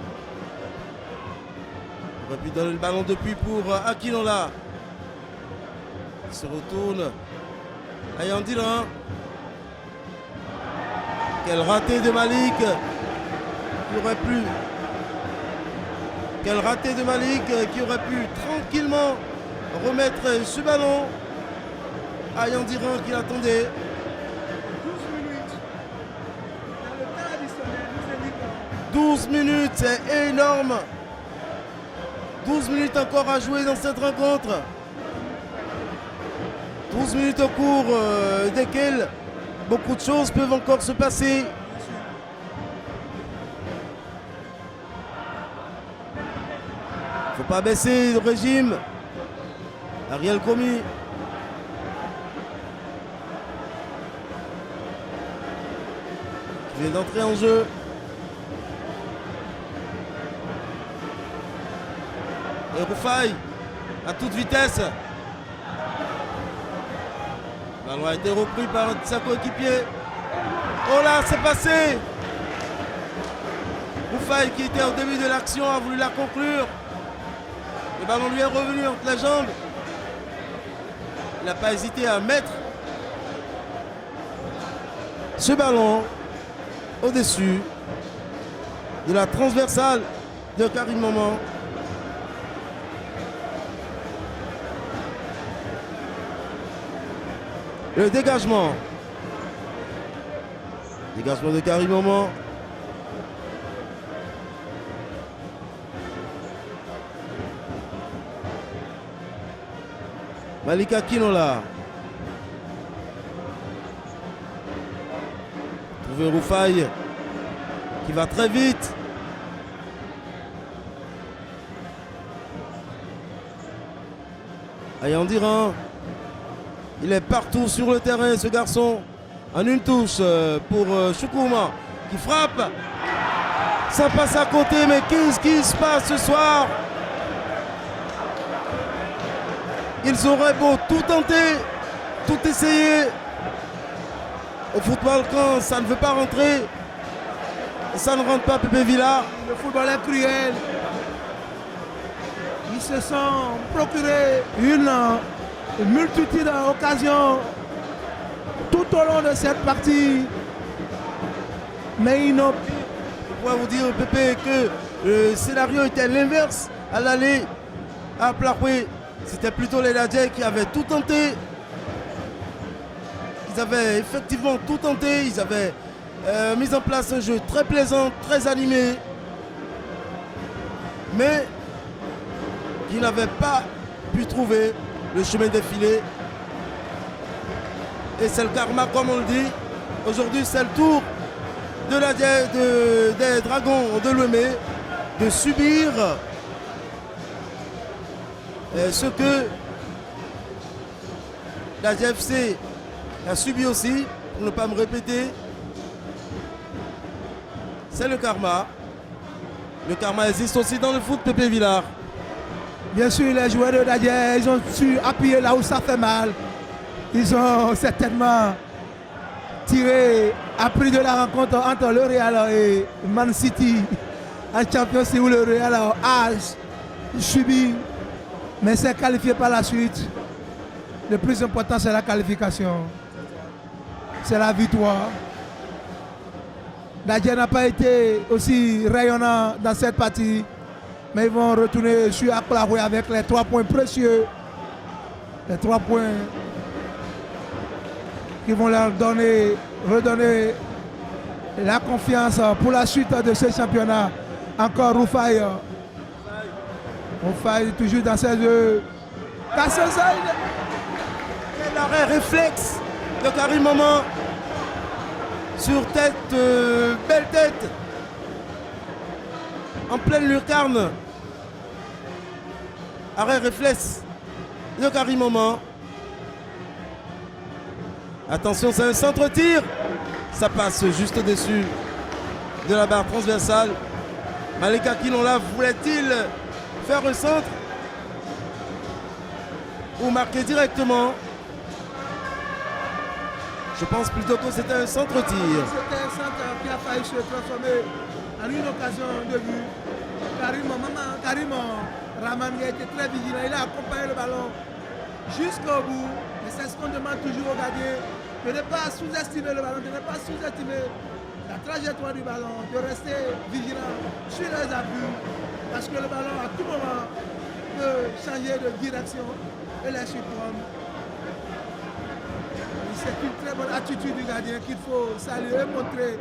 On aurait pu donner le ballon depuis pour Akinola. Il se retourne. Ayandira. Quel raté de Malik. Qui aurait pu. Quel raté de Malik qui aurait pu tranquillement remettre ce ballon à Yandiran qui l'attendait. 12 minutes, c'est énorme. 12 minutes encore à jouer dans cette rencontre. 12 minutes au cours desquelles beaucoup de choses peuvent encore se passer. pas baisser le régime. Ariel Komi. Qui vient d'entrer en jeu. Et Roufaï à toute vitesse. Le ballon a été repris par sa coéquipier. Oh là, c'est passé. Roufaï qui était au début de l'action a voulu la conclure. Le ballon lui est revenu entre les jambes. Il n'a pas hésité à mettre ce ballon au-dessus de la transversale de Karim Maman. Le dégagement. Dégagement de Karim Maman. Malika Kinola. Trouver Roufaï qui va très vite. Ayandiran. Il est partout sur le terrain, ce garçon. En une touche pour Choukouma qui frappe. Ça passe à côté, mais qu'est-ce qui se passe ce soir? Ils auraient beau tout tenter, tout essayer. Au football, quand ça ne veut pas rentrer, ça ne rentre pas, Pépé Villa. Le football est cruel. Ils se sont procurés une multitude d'occasions tout au long de cette partie. Mais ils n'ont... Je pourrais vous dire, Pépé, que le scénario était l'inverse à l'aller à Plahoué. C'était plutôt les Nadjais qui avaient tout tenté. Ils avaient effectivement tout tenté. Ils avaient mis en place un jeu très plaisant, très animé. Mais qui n'avaient pas pu trouver le chemin défilé. Et c'est le karma, comme on le dit. Aujourd'hui, c'est le tour des Dragons de Lomé de subir ce que la GFC a subi aussi, pour ne pas me répéter. C'est le karma. Le karma existe aussi dans le foot, Pépé Villard. Bien sûr, les joueurs de Dadje, ils ont su appuyer là où ça fait mal. Ils ont certainement appris de la rencontre entre le Real et Man City en Champions League où le Real a subi, mais s'est qualifié par la suite. Le plus important, c'est la qualification. C'est la victoire. Dadje n'a pas été aussi rayonnant dans cette partie, mais ils vont retourner sur Aklaoué avec les 3 points précieux. Les 3 points qui vont leur redonner la confiance pour la suite de ce championnat. Encore Roufaï. Roufaï toujours dans ses jeux. L'arrêt réflexe de Karim Maman sur tête, belle tête, en pleine lucarne. Arrêt réflexe de Karim Maman. Attention, c'est un centre-tir. Ça passe juste au-dessus de la barre transversale. Malika Kinola voulait-il faire un centre ou marquer directement? Je pense plutôt que c'était un centre-tir. C'était un centre qui a failli se transformer en une occasion de but. Karim Rahman a été très vigilant. Il a accompagné le ballon jusqu'au bout. Et c'est ce qu'on demande toujours aux gardiens, de ne pas sous-estimer le ballon, de ne pas sous-estimer la trajectoire du ballon, de rester vigilant sur les appuis, parce que le ballon à tout moment peut changer de direction et les surprendre. C'est une très bonne attitude du gardien qu'il faut saluer et montrer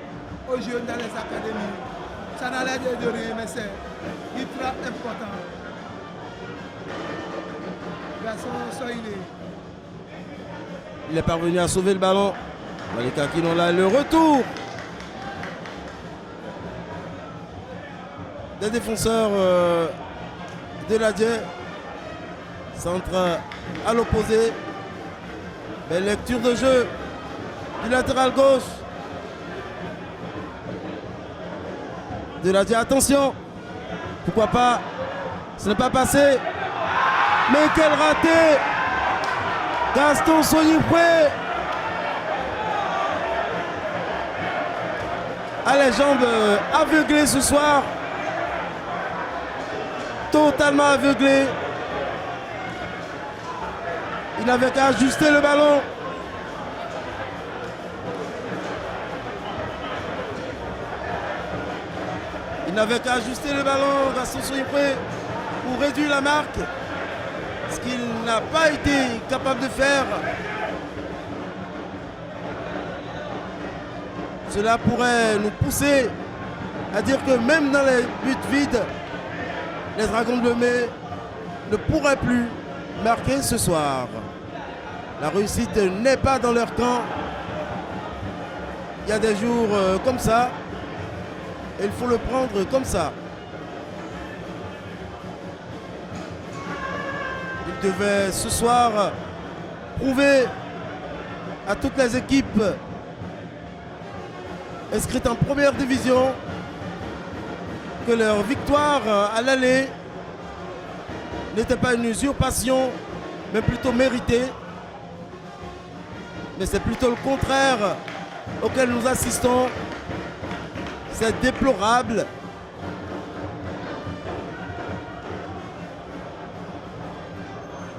aux jeunes dans les académies. Ça n'a l'air de rien, mais c'est ultra important. Garçon Soïlé. Il est parvenu à sauver le ballon. Malika Kinola, le retour des défenseurs Deladier. Centre à l'opposé. Belle lecture de jeu du latéral gauche. Deladier, attention. Pourquoi pas? Ce n'est pas passé. Mais quel raté! Gaston Sognipré a les jambes aveuglées ce soir. Totalement aveuglé. Il n'avait qu'à ajuster le ballon. Il n'avait qu'à ajuster le ballon, Gaston Sognipré, pour réduire la marque. Ce qu'il n'a pas été capable de faire. Cela pourrait nous pousser à dire que même dans les buts vides, les Dragons de Lemay ne pourraient plus marquer ce soir. La réussite n'est pas dans leur camp. Il y a des jours comme ça, et il faut le prendre comme ça. Il devait ce soir prouver à toutes les équipes inscrites en première division que leur victoire à l'aller n'était pas une usurpation, mais plutôt méritée. Mais c'est plutôt le contraire auquel nous assistons. C'est déplorable.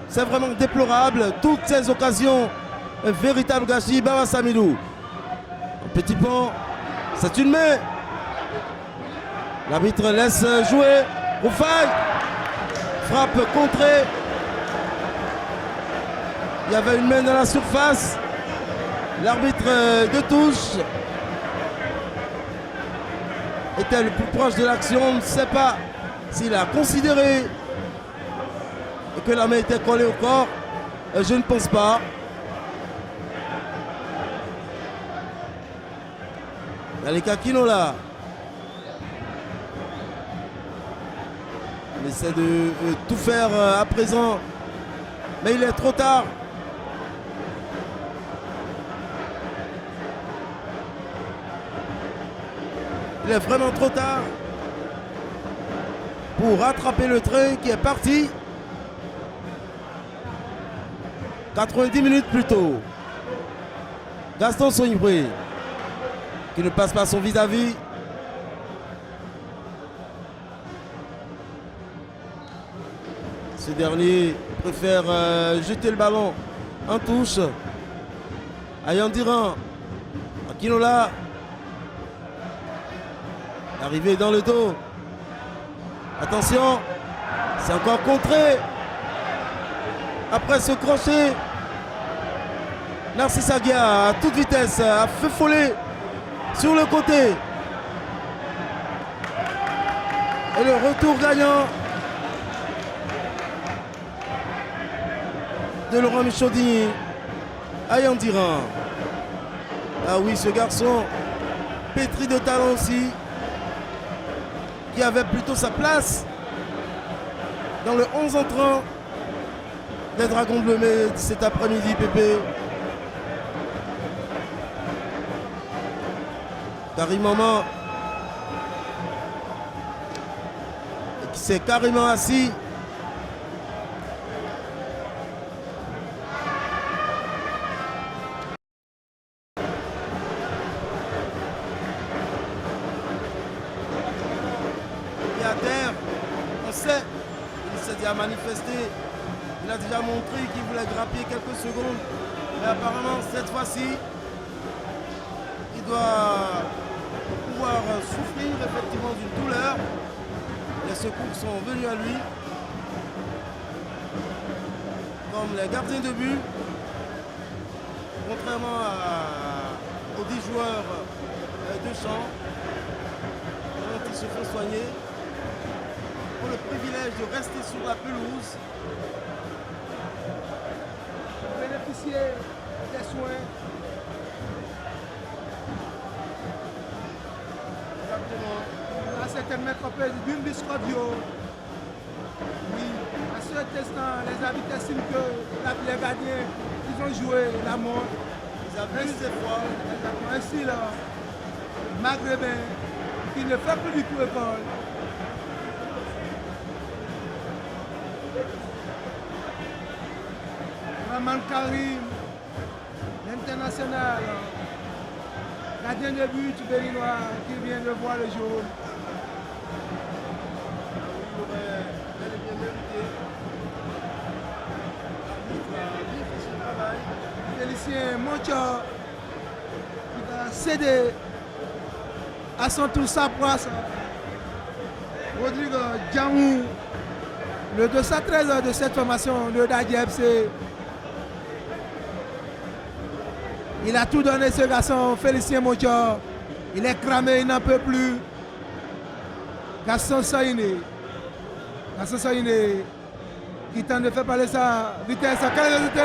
C'est vraiment déplorable. Toutes ces occasions, un véritable gâchis. Baba Samidou. Un petit pont. C'est une main. L'arbitre laisse jouer. Roufaille. Frappe contrée. Il y avait une main dans la surface. L'arbitre de touche était le plus proche de l'action. On ne sait pas s'il a considéré que la main était collée au corps. Je ne pense pas. Aleka Kinola. Il essaie de tout faire à présent. Mais il est trop tard. Il est vraiment trop tard pour rattraper le train qui est parti 90 minutes plus tôt. Gaston Sognipré qui ne passe pas son vis-à-vis. Ce dernier préfère jeter le ballon en touche à Yandiran. Akinola. Arrivé dans le dos. Attention. C'est encore contré. Après ce crochet, Narcisse Aguia à toute vitesse a fait follet sur le côté. Et le retour gagnant de Laurent Michaudini à Yandiran. Ah oui, ce garçon pétri de talent aussi, qui avait plutôt sa place dans le 11 entrant des Dragons de Lemay cet après-midi, Pépé. Karim Maman qui s'est carrément assis. Et à terre, on sait, il s'est déjà manifesté. Il a déjà montré qu'il voulait grappiller quelques secondes. Mais apparemment, cette fois-ci, il doit pouvoir souffrir effectivement d'une douleur. Les secours sont venus à lui. Comme les gardiens de but. Contrairement aux 10 joueurs de champ, dont ils se font soigner, ont le privilège de rester sur la pelouse. Bénéficier des soins. Exactement. Là, c'est un maître d'une biscodio. Oui, ce test, les arbitres estiment que les gardiens, ils ont joué la montre. Ils abusent des fois. Un style maghrébin qui ne fait plus du tout école. Rahman Karim, l'international, gardien de but béninois qui vient de voir le jour. Il aurait bel et bien mérité. L'arbitre a bien fait son travail. Félicien Moncho qui va céder à son tour sa place. Rodrigue Djamou, le 213 de cette formation de Dadji FC. Il a tout donné ce garçon, Félicien Moncho. Il est cramé, il n'en peut plus. Gaston Saïné. Gaston Saïné qui tente de faire parler sa vitesse. Quelle résultat?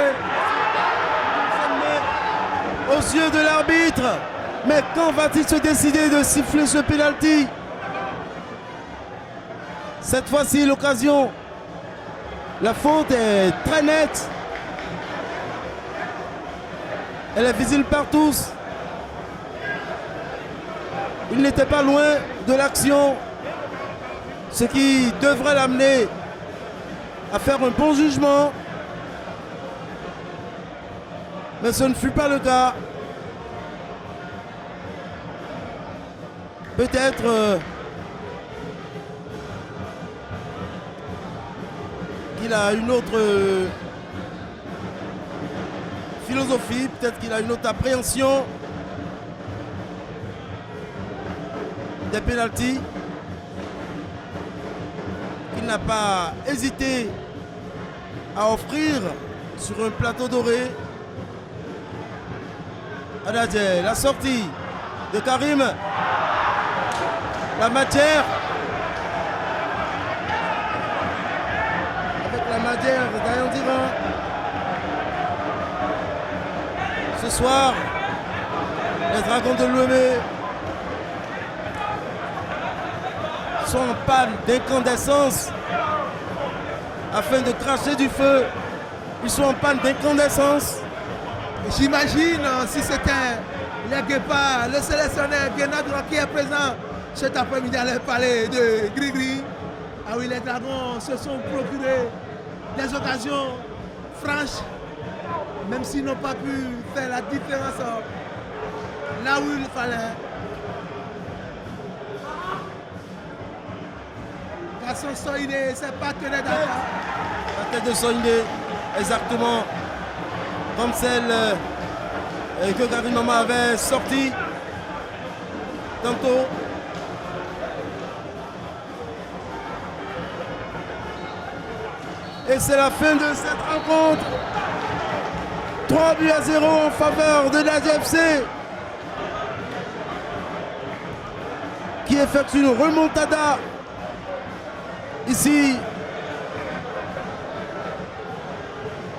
Aux yeux de l'arbitre. Mais quand va-t-il se décider de siffler ce pénalty? Cette fois-ci, l'occasion. La faute est très nette. Elle est visible par tous. Il n'était pas loin de l'action, ce qui devrait l'amener à faire un bon jugement. Mais ce ne fut pas le cas. Peut-être qu'il a une autre philosophie, peut-être qu'il a une autre appréhension des pénaltys, qu'il n'a pas hésité à offrir sur un plateau doré à Dadji. La sortie de Karim, la matière, avec la matière d'Ayandiran. Ce soir, les Dragons de Lomé sont en panne d'incandescence afin de cracher du feu. Ils sont en panne d'incandescence. J'imagine si c'était les Guépards, le sélectionneur Guénadro qui est présent cet après-midi à le palais de Grigri. Ah oui, les Dragons se sont procurés des occasions franches, même s'ils n'ont pas pu faire la différence là où il fallait. Gaston Soïné, ses partenaires d'attaque. La tête de Soïné, exactement comme celle que Karim Mama avait sortie tantôt. Et c'est la fin de cette rencontre. 3-0 en faveur de Dadji FC, qui effectue une remontada ici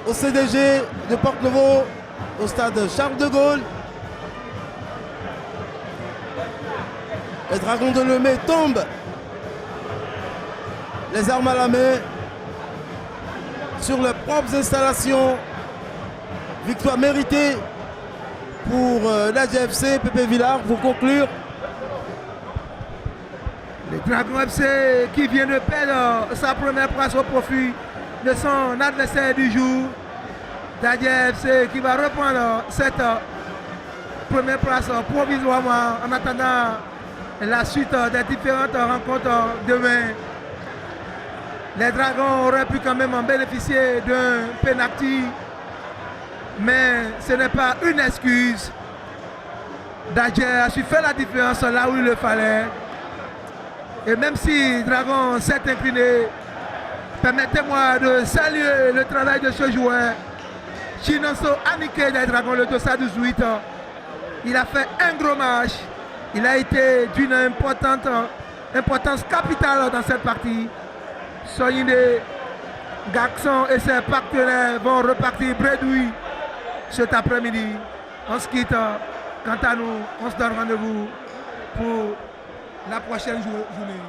au CDG de Porte-Novo, au stade Charles de Gaulle. Les Dragons de Lemay tombent, les armes à la main, sur leurs propres installations. Victoire méritée pour Dadji FC. Pépé Villard, pour conclure. Les Dragons FC qui vient de perdre sa première place au profit de son adversaire du jour. Dadji FC qui va reprendre cette première place provisoirement en attendant la suite des différentes rencontres demain. Les Dragons auraient pu quand même en bénéficier d'un penalty, mais ce n'est pas une excuse. Dadji a su faire la différence là où il le fallait. Et même si Dragon s'est incliné, permettez-moi de saluer le travail de ce joueur. Chinonso Anike des Dragons, le 218. Il a fait un gros match. Il a été d'une importance capitale dans cette partie. Soyine, Gaxon et ses partenaires vont repartir bredouille cet après-midi. On se quitte. Quant à nous, on se donne rendez-vous pour la prochaine journée.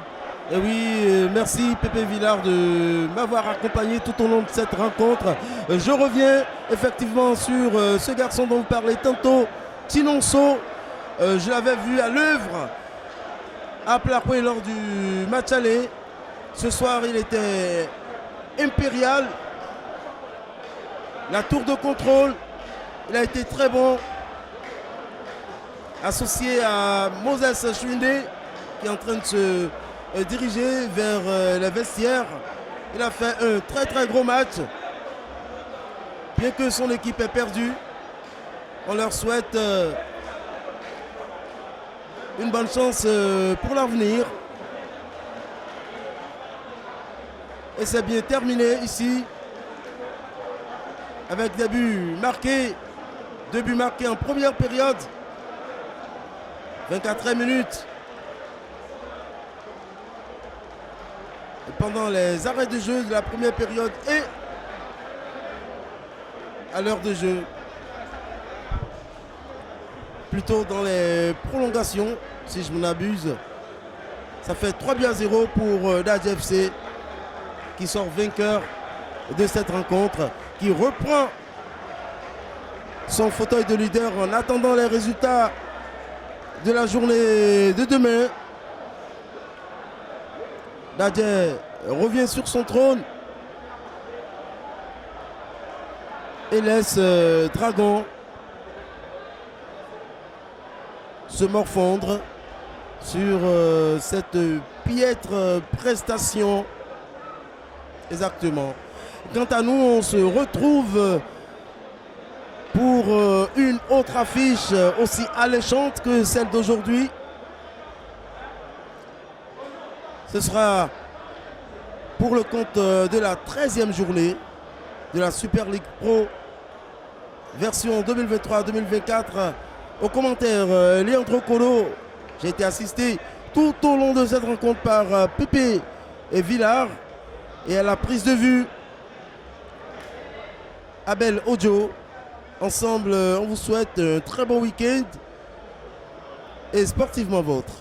Et oui, merci Pépé Villard de m'avoir accompagné tout au long de cette rencontre. Je reviens effectivement sur ce garçon dont vous parlez tantôt, Tinonso. Je l'avais vu à l'œuvre à Plakoué lors du match aller. Ce soir, il était impérial. La tour de contrôle, il a été très bon. Associé à Moses Chouindé, qui est en train de se diriger vers les vestiaires. Il a fait un très gros match. Bien que son équipe ait perdu, on leur souhaite une bonne chance pour l'avenir. Et c'est bien terminé ici avec des buts marqués. 2 buts marqués en première période. 24 minutes. Et pendant les arrêts de jeu de la première période et à l'heure de jeu. Plutôt dans les prolongations, si je m'en abuse. Ça fait 3-0 pour Dadje FC qui sort vainqueur de cette rencontre, qui reprend son fauteuil de leader en attendant les résultats de la journée de demain. Dadje revient sur son trône et laisse Dragon se morfondre sur cette piètre prestation. Exactement. Quant à nous, on se retrouve pour une autre affiche aussi alléchante que celle d'aujourd'hui. Ce sera pour le compte de la 13e journée de la Super League Pro version 2023-2024. Au commentaire, Leandro Colo. J'ai été assisté tout au long de cette rencontre par Pépé et Villard. Et à la prise de vue, Abel Ojo. Ensemble, on vous souhaite un très bon week-end et sportivement vôtre.